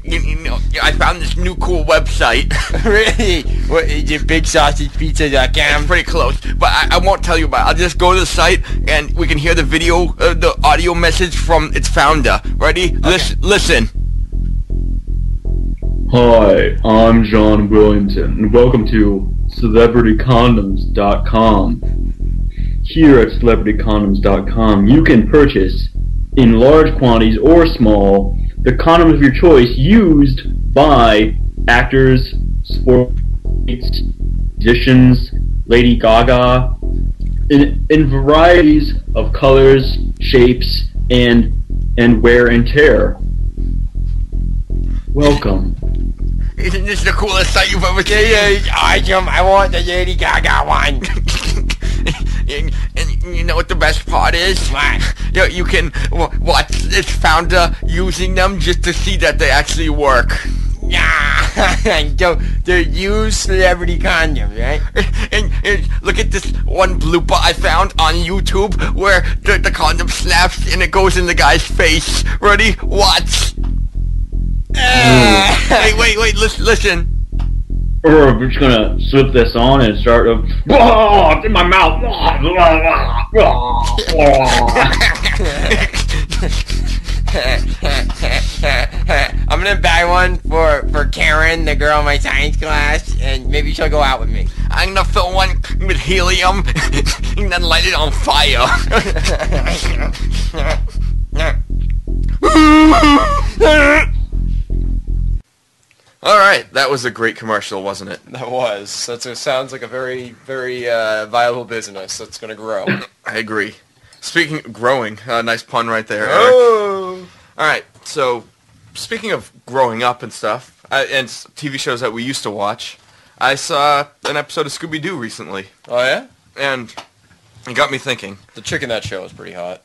I found this new cool website. Really? What is it? BigSausagePizza.com? Pretty close, but I won't tell you about it. I'll just go to the site and we can hear the video, the audio message from its founder. Ready? Okay. Listen. Hi, I'm John Williamson, and welcome to CelebrityCondoms.com. Here at CelebrityCondoms.com, you can purchase, in large quantities or small, the condoms of your choice used by actors, sports, musicians, Lady Gaga, in varieties of colors, shapes, and wear and tear. Welcome. Isn't this the coolest site you've ever seen? Awesome. I want the Lady Gaga one. And you know what the best part is? What? You can watch its founder using them just to see that they actually work. Yeah, they're used celebrity condoms, right? And look at this one blooper I found on YouTube where the condom snaps and it goes in the guy's face. Ready? Watch. Wait, listen. Or I'm just gonna slip this on and start to, it's in my mouth. I'm gonna buy one for Karen, the girl in my science class, and maybe she'll go out with me. I'm gonna fill one with helium and then light it on fire. Alright, that was a great commercial, wasn't it? That was. Sounds like a very, very viable business that's going to grow. I agree. Speaking of growing, nice pun right there, Eric. Oh! Alright, so, speaking of growing up and stuff, and TV shows that we used to watch, I saw an episode of Scooby-Doo recently. Oh, yeah? And it got me thinking. The chick in that show is pretty hot.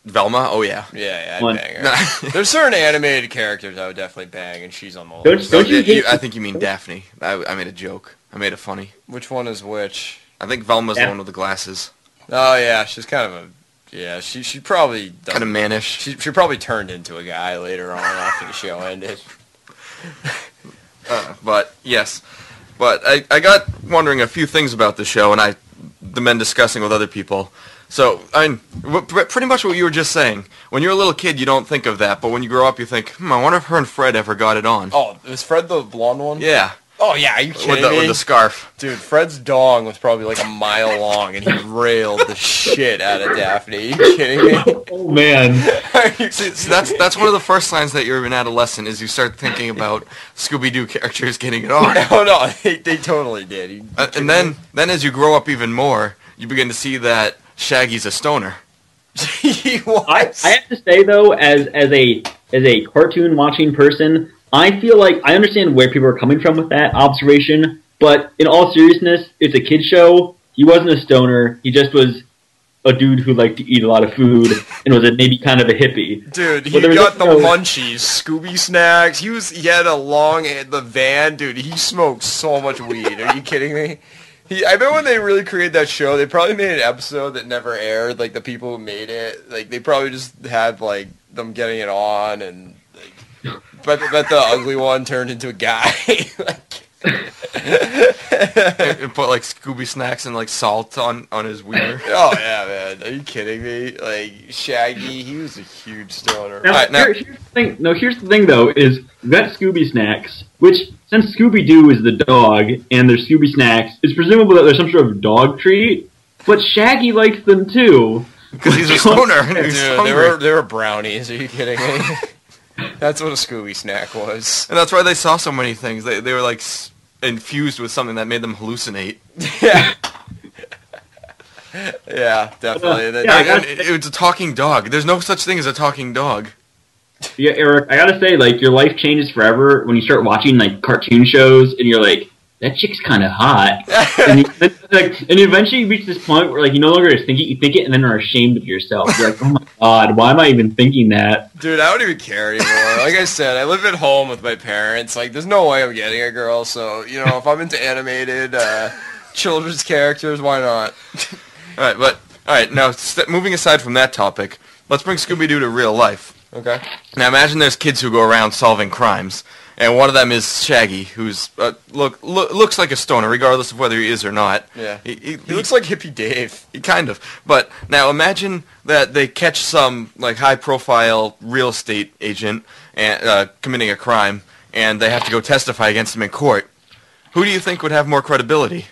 Velma? Oh, yeah. Yeah, I'd bang her. There's certain animated characters I would definitely bang, and she's on the list. Don't you hate... I think you mean Daphne. I made a joke. I made it funny. Which one is which? I think Velma's the one with the glasses. Oh, yeah, she's kind of a... Yeah, she probably... Kind of mannish. She probably turned into a guy later on after the show ended. But, yes. But I got wondering a few things about the show, and the men discussing with other people. So, pretty much what you were just saying. When you're a little kid, you don't think of that, but when you grow up, you think, I wonder if her and Fred ever got it on. Oh, is Fred the blonde one? Yeah. Oh, yeah, are you kidding me? With the scarf. Dude, Fred's dong was probably like a mile long, and he railed the shit out of Daphne. Are you kidding me? Oh, man. See, that's one of the first signs that you're an adolescent, is you start thinking about Scooby-Doo characters getting it on. No, they totally did. And then as you grow up even more, you begin to see that Shaggy's a stoner. He was. I have to say though, as a cartoon watching person, I feel like I understand where people are coming from with that observation. But in all seriousness, it's a kid show. He wasn't a stoner. He just was a dude who liked to eat a lot of food and was maybe kind of a hippie. Dude, he got the munchies, Scooby snacks. He had the van. Dude, he smoked so much weed. Are you kidding me? I bet when they really created that show, they probably made an episode that never aired. Like, the people who made it, like, they probably just had, like, them getting it on, and, like, bet the ugly one turned into a guy. And put, like, Scooby snacks and, like, salt on his wiener. Oh, yeah, man. Are you kidding me? Like, Shaggy, he was a huge stoner. Here's the thing, though, is we've got Scooby snacks, which, since Scooby-Doo is the dog, and there's Scooby snacks, it's presumable that there's some sort of dog treat, but Shaggy likes them, too. Because he's a stoner. Dude, they were brownies. Are you kidding me? That's what a Scooby snack was. And that's why they saw so many things. They were, like, infused with something that made them hallucinate. Yeah. Yeah, definitely. It was a talking dog. There's no such thing as a talking dog. Yeah, Eric, I gotta say, like, your life changes forever when you start watching, like, cartoon shows, and you're like, that chick's kind of hot. And eventually you reach this point where, like, you no longer just think it, you think it, and then are ashamed of yourself. You're like, oh my god, why am I even thinking that? Dude, I don't even care anymore. Like I said, I live at home with my parents. Like, there's no way I'm getting a girl, so, you know, if I'm into animated children's characters, why not? Alright, now, moving aside from that topic, let's bring Scooby-Doo to real life. Okay. Now imagine there's kids who go around solving crimes, and one of them is Shaggy, who's looks like a stoner, regardless of whether he is or not. Yeah. He looks like Hippie Dave. Kind of. But now imagine that they catch some like high-profile real estate agent and committing a crime, and they have to go testify against him in court. Who do you think would have more credibility?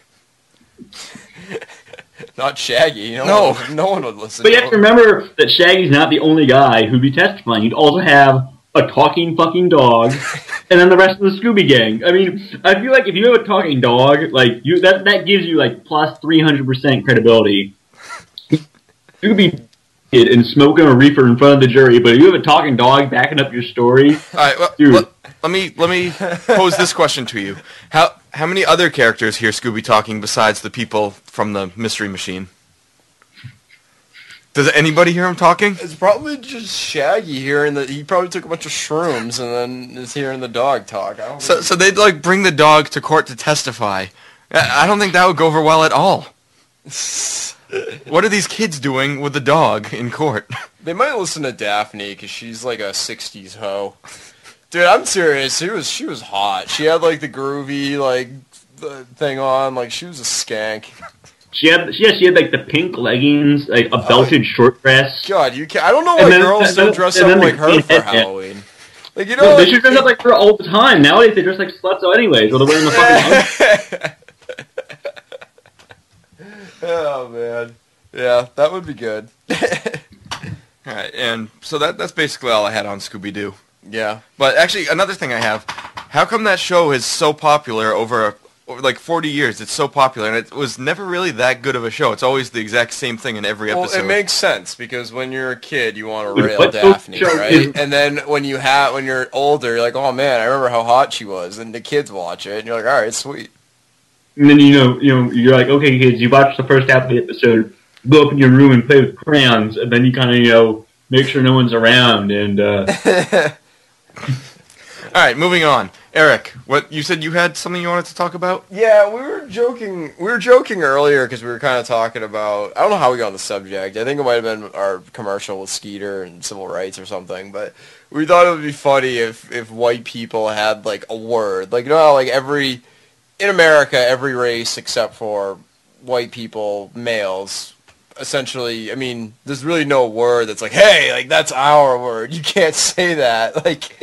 Not Shaggy. No. No one would listen But to you have to him. remember that Shaggy's not the only guy who'd be testifying. You'd also have a talking fucking dog, and then the rest of the Scooby Gang. I mean, I feel like if you have a talking dog, like that gives you like plus 300% credibility. You could be and smoking a reefer in front of the jury, but if you have a talking dog backing up your story, All right, well, dude. let me pose this question to you: How many other characters hear Scooby talking besides the people from the Mystery Machine? Does anybody hear him talking? It's probably just Shaggy hearing that he probably took a bunch of shrooms and then is hearing the dog talk. So they'd like bring the dog to court to testify. I don't think that would go over well at all. What are these kids doing with the dog in court? They might listen to Daphne because she's like a '60s hoe. Dude, I'm serious. She was hot. She had like the groovy like the thing on. Like she was a skank. She had like the pink leggings, like a belted short dress. God, you can't. I don't know why girls don't dress up like her for Halloween. Like No, they should dress up like her all the time. Nowadays they dress like sluts anyways, or they're wearing the fucking. Oh man, yeah, that would be good. All right, and so that's basically all I had on Scooby-Doo. Yeah, But actually, another thing I have: how come that show is so popular over like 40 years? It's so popular, and it was never really that good of a show. It's always the exact same thing in every episode. well, it makes sense because when you're a kid, you want to Dude, rail what Daphne, show right? is- And then when you're older, you're like, oh man, I remember how hot she was, and the kids watch it, and you're like, all right, sweet. And then you're like, okay, kids, you watch the first half of the episode, go up in your room and play with crayons, and then you kind of make sure no one's around, and All right, moving on. Eric, what you said you had something you wanted to talk about? Yeah, we were joking earlier because we were kind of talking about, I don't know how we got on the subject. I think it might have been our commercial with Skeeter and civil rights or something, but we thought it would be funny if white people had like a word. Like, you know how like in America, every race except for white people, males, essentially, I mean, there's really no word that's like, hey, like, that's our word. You can't say that. Like,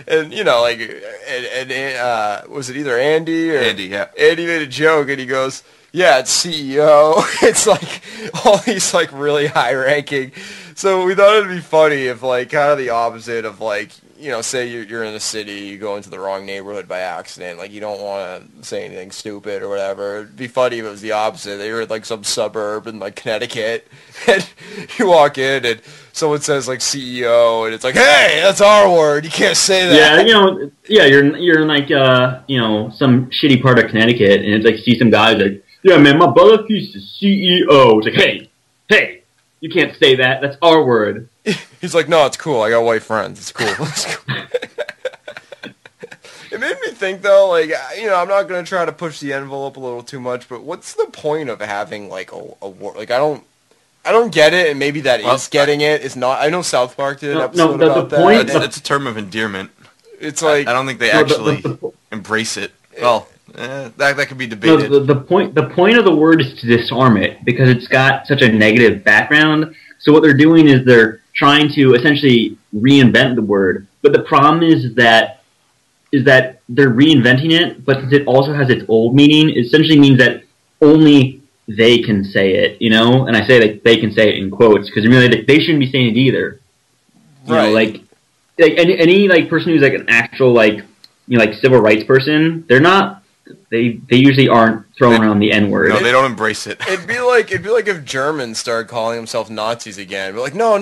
and you know, like, and was it either Andy or... Andy, yeah. Andy made a joke, and he goes, yeah, it's CEO. It's like all these, like, really high-ranking. So we thought it'd be funny if, like, kind of the opposite of, like, you know, say you're in a city, you go into the wrong neighborhood by accident, like, you don't want to say anything stupid or whatever. It'd be funny if it was the opposite. They were in, like, some suburb in, like, Connecticut, and you walk in, and someone says, like, CEO, and it's like, hey, that's our word, you can't say that. you're in like some shitty part of Connecticut, and it's like see some guys like, yeah, man, my brother, he's the CEO. It's like, hey, you can't say that. That's our word. He's like, no, it's cool. I got white friends. It's cool. It's cool. It made me think, though, like, you know, I'm not going to try to push the envelope a little too much, but what's the point of having, like, a word? Like, I don't get it, and maybe that is getting it. It's not. I know South Park did an episode about the point, that. It's a term of endearment. It's like... I don't think they actually embrace it. Well, that could be debated. No, the point of the word is to disarm it because it's got such a negative background. So what they're doing is they're trying to essentially reinvent the word. But the problem is that they're reinventing it, but since it also has its old meaning, it essentially means that only they can say it, you know? And I say that they can say it in quotes because really they shouldn't be saying it either. You know, like any like person who's like an actual like like civil rights person, they're not. They usually aren't throwing around the N-word. No, they don't embrace it. It'd be like if Germans started calling themselves Nazis again. We're like, no.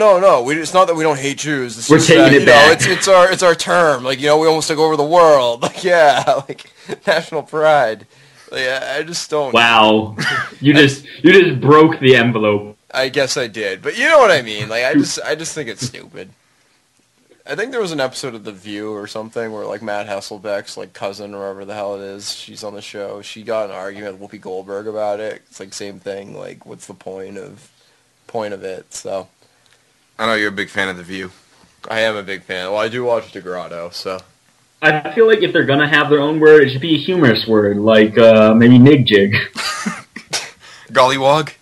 It's not that we don't hate Jews. It's We're just taking that, it back. It's our term. Like, you know, we almost took over the world. Like, yeah, like national pride. Like, I just don't. Wow, you just broke the envelope. I guess I did, but you know what I mean. Like, I just think it's stupid. I think there was an episode of The View or something where, like, Matt Hasselbeck's, like, cousin or whatever the hell it is, she's on the show. She got in an argument with Whoopi Goldberg about it. It's, like, same thing. Like, what's the point of it? So. I know you're a big fan of The View. I am a big fan. Well, I do watch The Grotto, so. I feel like if they're gonna have their own word, it should be a humorous word, like maybe nigjig. Gollywog?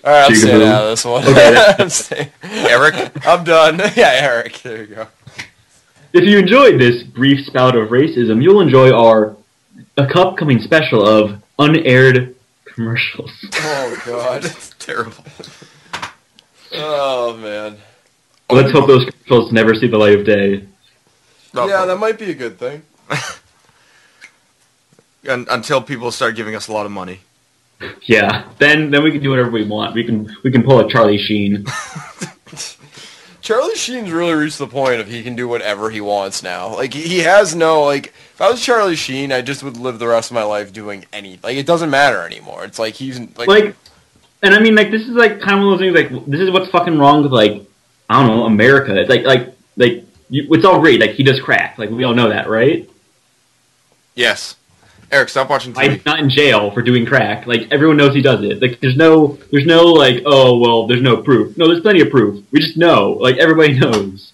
Alright, I'm staying out of this one. Okay, Eric? I'm done. Yeah, Eric. There you go. If you enjoyed this brief spout of racism, you'll enjoy our upcoming special of unaired commercials. Oh, God. It's terrible. Oh, man. Let's hope those commercials never see the light of day. Yeah, that might be a good thing. Until people start giving us a lot of money. Yeah, then we can do whatever we want. We can pull a Charlie Sheen. Charlie Sheen's really reached the point of he can do whatever he wants now. Like, he has no, like, if I was Charlie Sheen, I just would live the rest of my life doing anything. Like, it doesn't matter anymore. It's like, he's, like... And I mean, like, this is, like, kind of one of those things, like, this is what's fucking wrong with, like, I don't know, America. It's it's all great. Like, he does crack. Like, we all know that, right? Yes. Eric, stop watching TV. He's not in jail for doing crack. Like, everyone knows he does it. Like, there's no, like, oh, well, there's no proof. No, there's plenty of proof. We just know. Like, everybody knows.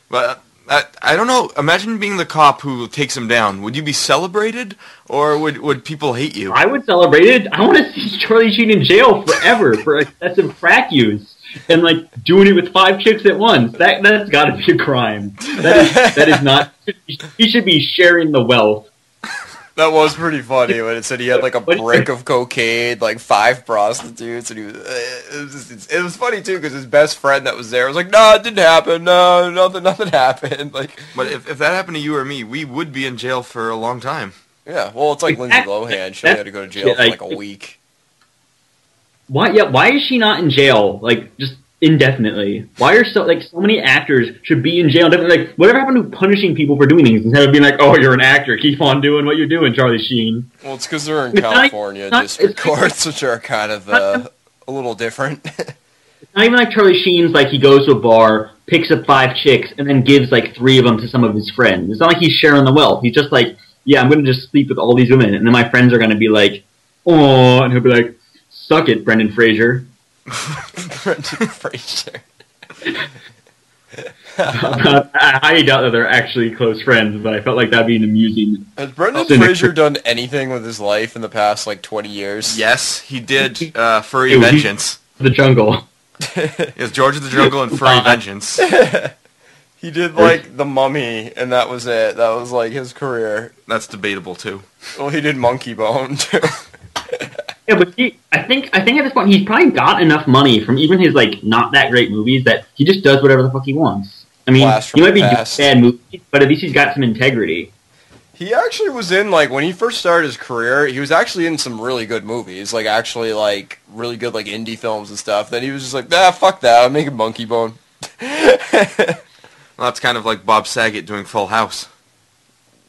But I don't know. Imagine being the cop who takes him down. Would you be celebrated, or would people hate you? I would celebrate it. I want to see Charlie Sheen in jail forever for excessive crack use. And, like, doing it with 5 chicks at once. That's got to be a crime. That is not... He should be sharing the wealth. That was pretty funny when it said he had like a brick of cocaine, like 5 prostitutes, and it was funny too because his best friend that was there was like, "No, it didn't happen. No, nothing happened." Like, but if that happened to you or me, we would be in jail for a long time. Yeah, well, it's like Lindsay Lohan. She had to go to jail for like a week. Why? Yeah, why is she not in jail? Like, just indefinitely. Why are so many actors should be in jail indefinitely? Like, whatever happened to punishing people for doing things instead of being like, oh, you're an actor, keep on doing what you're doing, Charlie Sheen? Well, it's because they're in California district courts, which are kind of a little different. It's not even like Charlie Sheen's like he goes to a bar, picks up 5 chicks, and then gives like 3 of them to some of his friends. It's not like he's sharing the wealth. He's just like, yeah, I'm going to just sleep with all these women, and then my friends are going to be like, oh, and he'll be like, suck it, Brendan Fraser. Brendan Fraser. I highly doubt that they're actually close friends, but I felt like that'd be an amusing. Has Brendan Fraser done anything with his life in the past like 20 years? Yes, he did. Furry Vengeance. The Jungle. It's George of the Jungle and Furry Vengeance. He did like The Mummy, and that was it. That was like his career. That's debatable too. Well, he did Monkey Bone too. Yeah, but I think at this point he's probably got enough money from even his like not that great movies that he just does whatever the fuck he wants. I mean, he might be doing bad movies, but at least he's got some integrity. He actually was in like when he first started his career, he was actually in some really good movies, like actually like really good like indie films and stuff. Then he was just like, nah, fuck that, I'm making Monkey Bone. Well, that's kind of like Bob Saget doing Full House.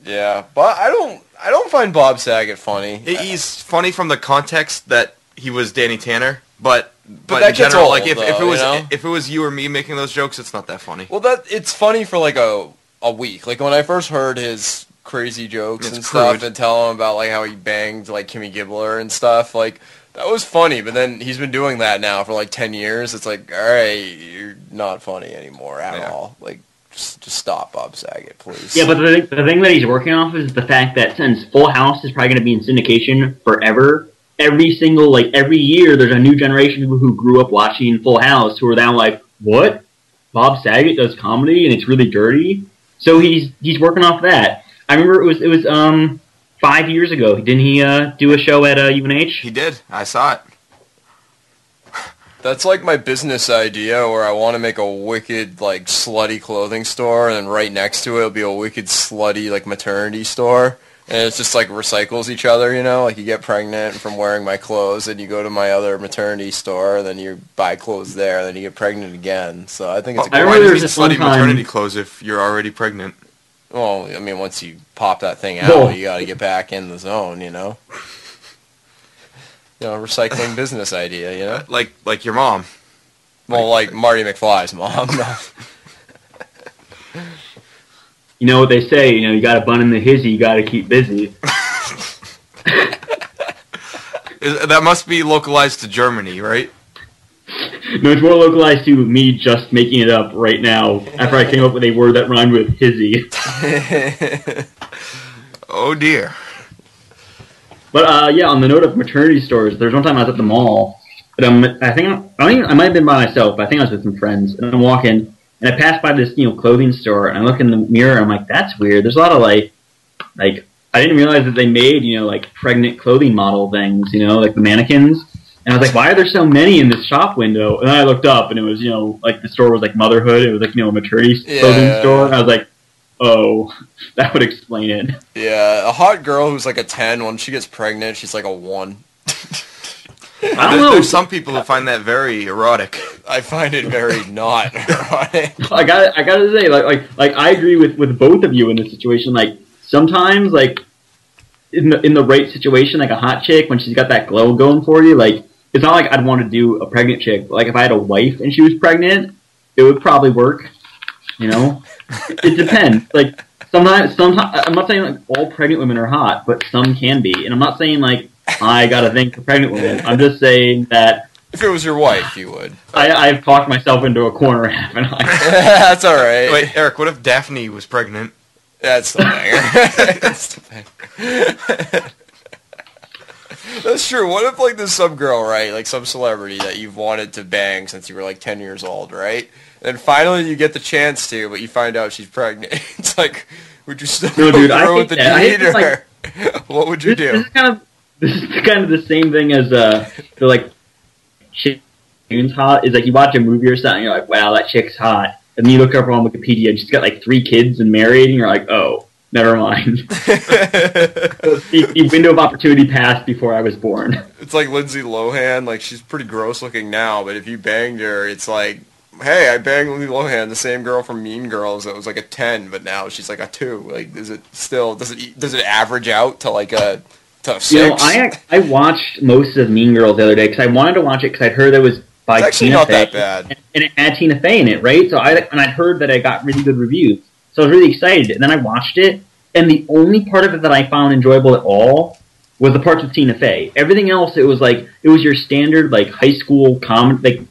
Yeah, but I don't find Bob Saget funny. He's funny from the context that he was Danny Tanner, but that in general, old, like if it was you know? if it was you or me making those jokes, it's not that funny. Well, it's funny for like a week. Like when I first heard his crazy jokes and stuff, and tell him about like how he banged like Kimmy Gibbler and stuff, like that was funny. But then he's been doing that now for like 10 years. It's like, all right, you're not funny anymore at all. Like. Just stop, Bob Saget, please. Yeah, but the thing that he's working off is the fact that since Full House is probably going to be in syndication forever, every year there's a new generation of people who grew up watching Full House who are now like, what? Bob Saget does comedy and it's really dirty? So he's working off that. I remember it was 5 years ago. Didn't he do a show at UNH? He did. I saw it. That's like my business idea where I want to make a wicked, like, slutty clothing store, and then right next to it will be a wicked, slutty, like, maternity store. And it's just, like, recycles each other, you know? Like, you get pregnant from wearing my clothes, and you go to my other maternity store, and then you buy clothes there, and then you get pregnant again. So I think it's a good Why do you need slutty maternity clothes if you're already pregnant? Well, I mean, once you pop that thing out, you got to get back in the zone, you know? You know, recycling business idea, you know? Like your mom. Well, like Marty McFly's mom. You know what they say, you know, you got a bun in the hizzy, you got to keep busy. That must be localized to Germany, right? No, it's more localized to me just making it up right now after I came up with a word that rhymed with hizzy. Oh dear. But yeah, on the note of maternity stores, there's one time I was at the mall, but I might have been by myself, but I think I was with some friends, and I'm walking, and I passed by this clothing store, and I look in the mirror, and I'm like, that's weird. There's a lot of like I didn't realize that they made like pregnant clothing model things, like the mannequins. And I was like, why are there so many in this shop window? And then I looked up, and it was, like the store was like motherhood. It was like, a maternity clothing store. And I was like, oh, that would explain it. Yeah, a hot girl who's like a 10, when she gets pregnant, she's like a 1. I don't know. There's some people who find that very erotic. I find it very not erotic. I gotta say, like I agree with both of you in this situation. Like, sometimes, like, in the right situation, like a hot chick, when she's got that glow going for you, like, it's not like I'd want to do a pregnant chick, but like if I had a wife and she was pregnant, it would probably work. It depends. Like sometimes I'm not saying like all pregnant women are hot, but some can be. And I'm not saying like I got a thing for pregnant women. I'm just saying that if it was your wife, you would. I've talked myself into a corner, haven't I? That's all right. Wait, Eric, what if Daphne was pregnant? That's the banger. That's the banger. That's true. What if, like, there's some girl, right, like some celebrity that you've wanted to bang since you were, like, 10 years old, right? And finally you get the chance to, but you find out she's pregnant. It's like, would you still go through with the deed, or what would you do? This is kind of the same thing as, the, like, chick's hot. Is like, you watch a movie or something, and you're like, wow, that chick's hot. And then you look up her on Wikipedia, and she's got, like, 3 kids and married, and you're like, oh. Never mind. The window of opportunity passed before I was born. It's like Lindsay Lohan. Like, she's pretty gross looking now, but if you banged her, it's like, hey, I banged Lindsay Lohan, the same girl from Mean Girls that was like a 10, but now she's like a 2. Like, does it average out to like a 6? I watched most of Mean Girls the other day because I wanted to watch it because I'd heard that was by it's actually Tina not Fey, that bad. and it had Tina Fey in it, right? So I'd heard that it got really good reviews. So I was really excited, and then I watched it, and the only part of it that I found enjoyable at all was the parts with Tina Fey. Everything else, it was your standard like high school comedy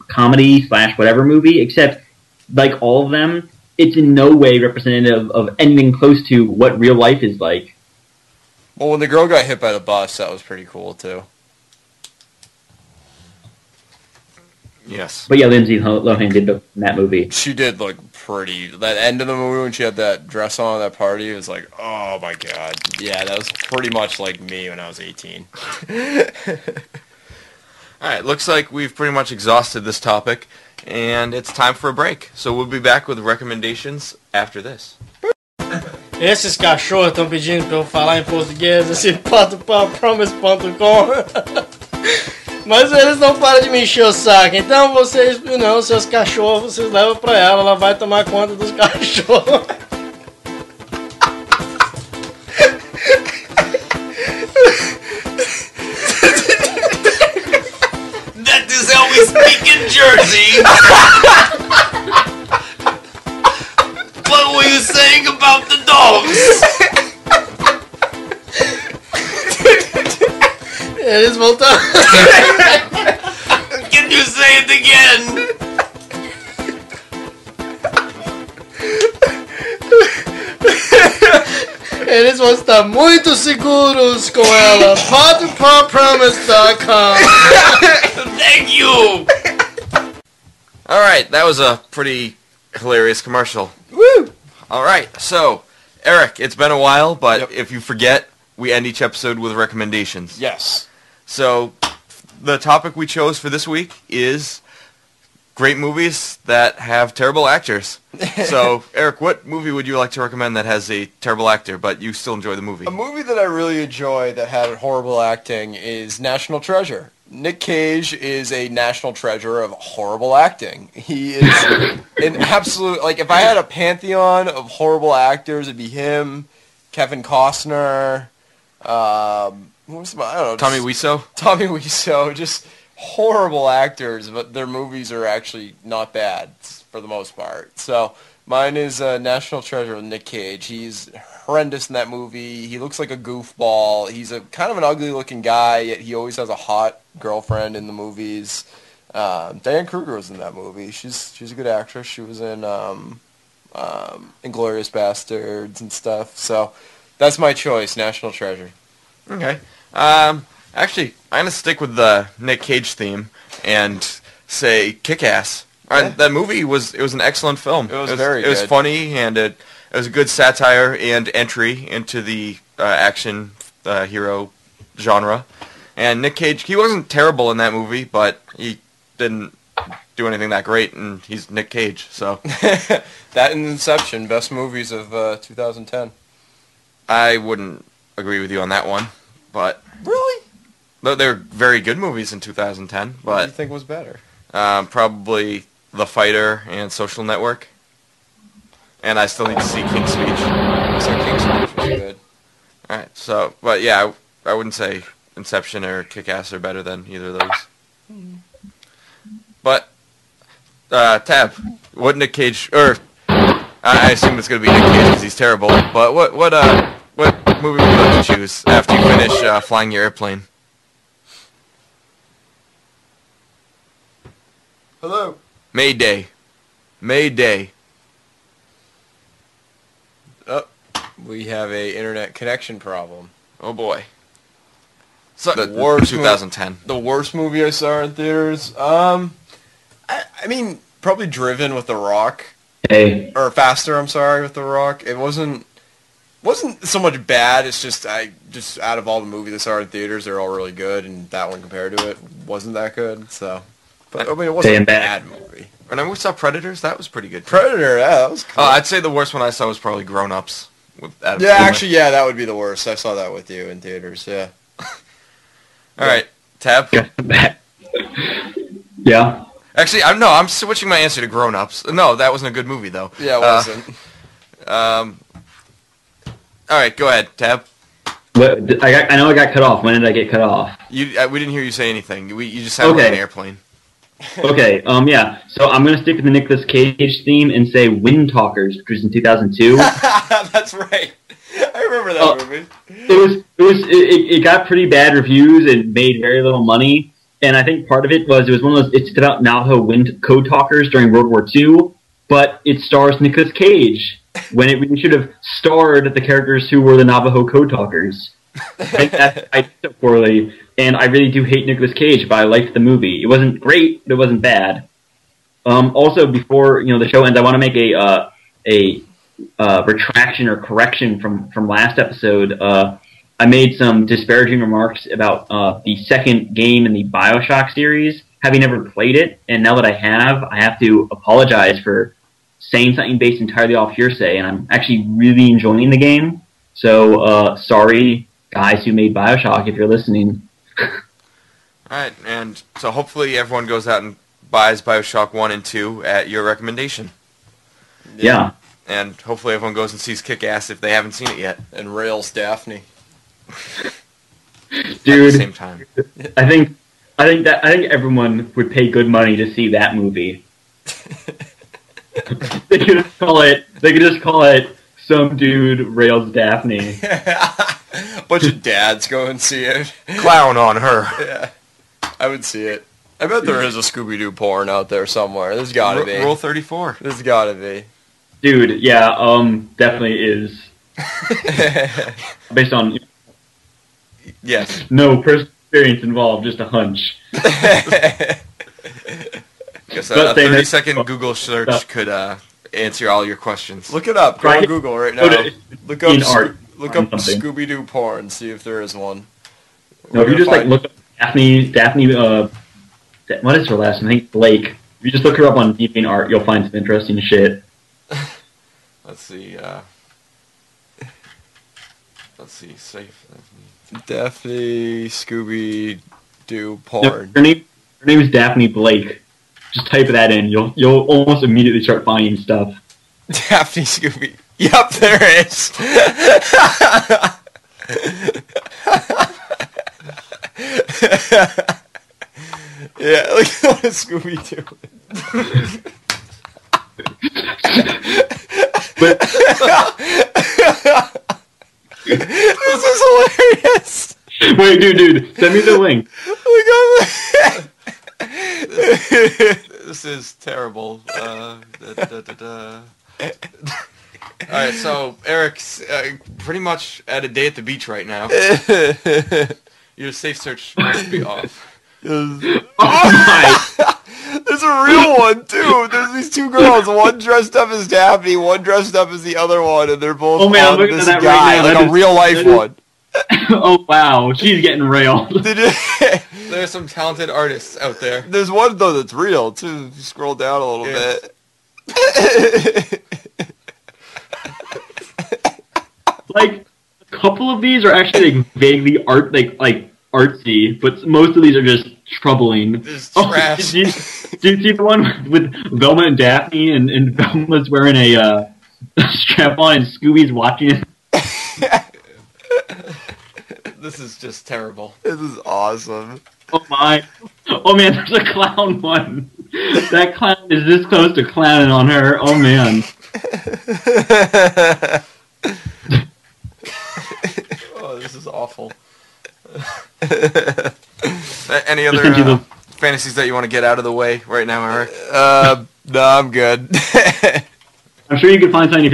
/ whatever movie, except like all of them, it's in no way representative of anything close to what real life is like. Well, when the girl got hit by the bus, that was pretty cool too. Yes. But yeah, Lindsay Lohan did in that movie. She did look pretty. That end of the movie when she had that dress on at that party, it was like, oh my god. Yeah, that was pretty much like me when I was 18. Alright, looks like we've pretty much exhausted this topic, and it's time for a break. So we'll be back with recommendations after this. Esses cachorros estão pedindo pra eu falar em português, esse pato.promise.com. Mas eles não param de me encher o saco. Então vocês, não, seus cachorros, vocês levam pra ela vai tomar conta dos cachorros. That is how we speak in Jersey. What were you saying about the dogs? Eles vão Can you say it again? Eles vão estar muito seguros com ela. PodPodPromise.com. Thank you. Alright, that was a pretty hilarious commercial. Woo! Alright, so, Eric, it's been a while, but if you forget, we end each episode with recommendations. Yes. So, the topic we chose for this week is great movies that have terrible actors. So, Eric, what movie would you like to recommend that has a terrible actor, but you still enjoy the movie? A movie that I really enjoy that had horrible acting is National Treasure. Nick Cage is a national treasure of horrible acting. He is an absolute, like, if I had a pantheon of horrible actors, it'd be him, Kevin Costner, I don't know. Tommy Wiseau? Tommy Wiseau, just horrible actors, but their movies are actually not bad for the most part. So mine is National Treasure with Nick Cage. He's horrendous in that movie. He looks like a goofball. He's a kind of an ugly looking guy, yet he always has a hot girlfriend in the movies. Diane Kruger was in that movie. She's a good actress. She was in Inglourious Bastards and stuff. So that's my choice, National Treasure. Okay. Actually, I'm gonna stick with the Nick Cage theme and say Kick-Ass. Yeah. That movie was an excellent film. It was very good. It was funny, and it was a good satire and entry into the action hero genre. And Nick Cage, he wasn't terrible in that movie, but he didn't do anything that great, and he's Nick Cage, so. That and Inception, best movies of 2010. I wouldn't agree with you on that one, but. Really? They're very good movies in 2010, but. What do you think was better? Probably The Fighter and Social Network. And I still need to see King's Speech. So King's Speech was good. Alright, so, but yeah, I wouldn't say Inception or Kick-Ass are better than either of those. But, Tab, what Nick Cage, or, I assume it's going to be Nick Cage because he's terrible, but what movie would you like to choose after you finish flying your airplane? Hello. Mayday. Mayday. Oh, we have a internet connection problem. Oh boy. So, The worst 2010. The worst movie I saw in theaters. I mean, probably Driven with The Rock. Hey. Or Faster, I'm sorry, with The Rock. It wasn't so much bad. It's just out of all the movies I saw in theaters, they're all really good, and that one compared to it wasn't that good. So, but I mean, it wasn't a bad movie. When we saw Predators, that was pretty good. Predator, yeah, that was cool. I'd say the worst one I saw was probably Grown Ups. With Adam Yeah, Sandler. actually, yeah, that would be the worst. I saw that with you in theaters. Yeah. All right, Tab. Yeah. Actually, I'm switching my answer to Grown Ups. No, that wasn't a good movie though. Yeah, it wasn't. All right, go ahead, Tab. What, I know I got cut off. When did I get cut off? We didn't hear you say anything. You just sounded like an airplane. Okay, yeah. So I'm gonna stick with the Nicolas Cage theme and say Wind Talkers, which was in 2002. That's right. I remember that movie. It got pretty bad reviews and made very little money. And I think part of it was one of those. It's about Navajo wind code talkers during World War II, but it stars Nicolas Cage when it really should have starred the characters who were the Navajo code talkers. I did so poorly, and I really do hate Nicolas Cage, but I liked the movie. It wasn't great, but it wasn't bad. Also, before the show ends, I want to make a retraction or correction from last episode. I made some disparaging remarks about the second game in the BioShock series, having never played it, and now that I have to apologize for saying something based entirely off hearsay, and I'm actually really enjoying the game. So, sorry, guys who made BioShock, if you're listening. Alright, and so hopefully everyone goes out and buys BioShock 1 and 2 at your recommendation. Yeah. And hopefully everyone goes and sees Kick-Ass if they haven't seen it yet. And rails Daphne. Dude, at the same time. I think everyone would pay good money to see that movie. They could just call it Some Dude Rails Daphne. Bunch of dads go and see it. Clown on her. Yeah, I would see it. I bet there is a Scooby-Doo porn out there somewhere. There's gotta be. Rule 34. There's gotta be. Dude, yeah, definitely is. Based on yes, no personal experience involved, just a hunch. Guess a 30-second Google search could answer all your questions. Look it up. Go on Google right now. Look up something. Scooby-Doo porn. See if there is one. No, if you just look up Daphne. What is her last name? I think Blake. If you just look her up on DeviantArt, you'll find some interesting shit. Let's see. Safe. Daphne Scooby-Doo porn. No, her name is Daphne Blake. Just type that in. You'll almost immediately start finding stuff. Daphne Scooby. Yep, there is. Yeah, look at what Scooby-Doo. But this is hilarious. Wait, dude, send me the link. This is terrible. Alright, so Eric's pretty much at a day at the beach right now. Your safe search must be off. Oh my! There's a real one too. There's these two girls, one dressed up as Daphne, one dressed up as the other one, and they're both I'm on looking this at that guy, right now. like a real life one. Oh wow, she's getting railed. There's some talented artists out there. There's one though that's real too. If you scroll down a little bit. Like a couple of these are actually like vaguely like artsy, but most of these are just troubling. This trash. Did you see the one with Velma and Daphne, and Velma's wearing a strap-on and Scooby's watching it? This is just terrible. This is awesome. Oh my! Oh man, there's a clown one. That clown is this close to clowning on her. Oh man. Oh, this is awful. Any other fantasies that you want to get out of the way right now, Eric? No, I'm good. I'm sure you can find something.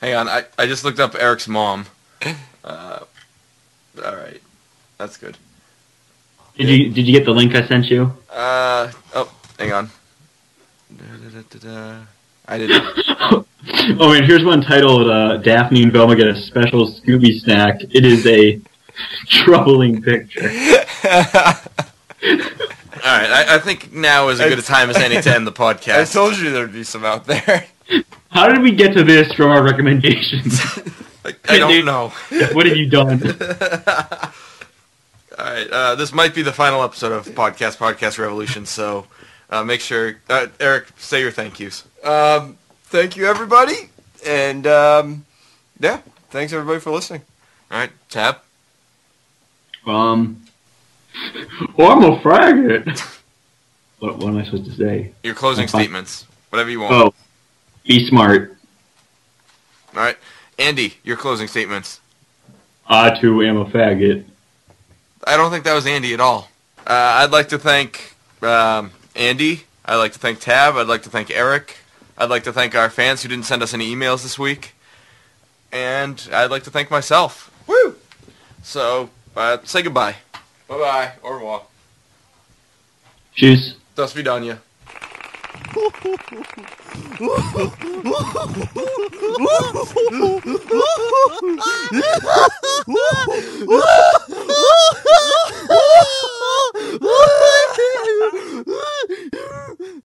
Hang on, I just looked up Eric's mom. Alright. That's good. Did you get the link I sent you? Oh, hang on. I didn't. Oh man, here's one titled Daphne and Velma Get a Special Scooby Snack. It is a troubling picture. Alright, I think now is as good a time as any to end the podcast. I told you there'd be some out there. How did we get to this from our recommendations? I don't know. What have you done? Alright, this might be the final episode of Podcast Revolution, so make sure... Eric, say your thank yous. Thank you, everybody. And, yeah, thanks, everybody, for listening. Alright, Tab? I'm a faggot. What am I supposed to say? Your closing statements. Whatever you want. Oh, be smart. Alright. Andy, your closing statements. I, too, am a faggot. I don't think that was Andy at all. I'd like to thank Andy. I'd like to thank Tab. I'd like to thank Eric. I'd like to thank our fans who didn't send us any emails this week. And I'd like to thank myself. Woo! So, say goodbye. Bye-bye. Au revoir. Tschüss. Das Vidania.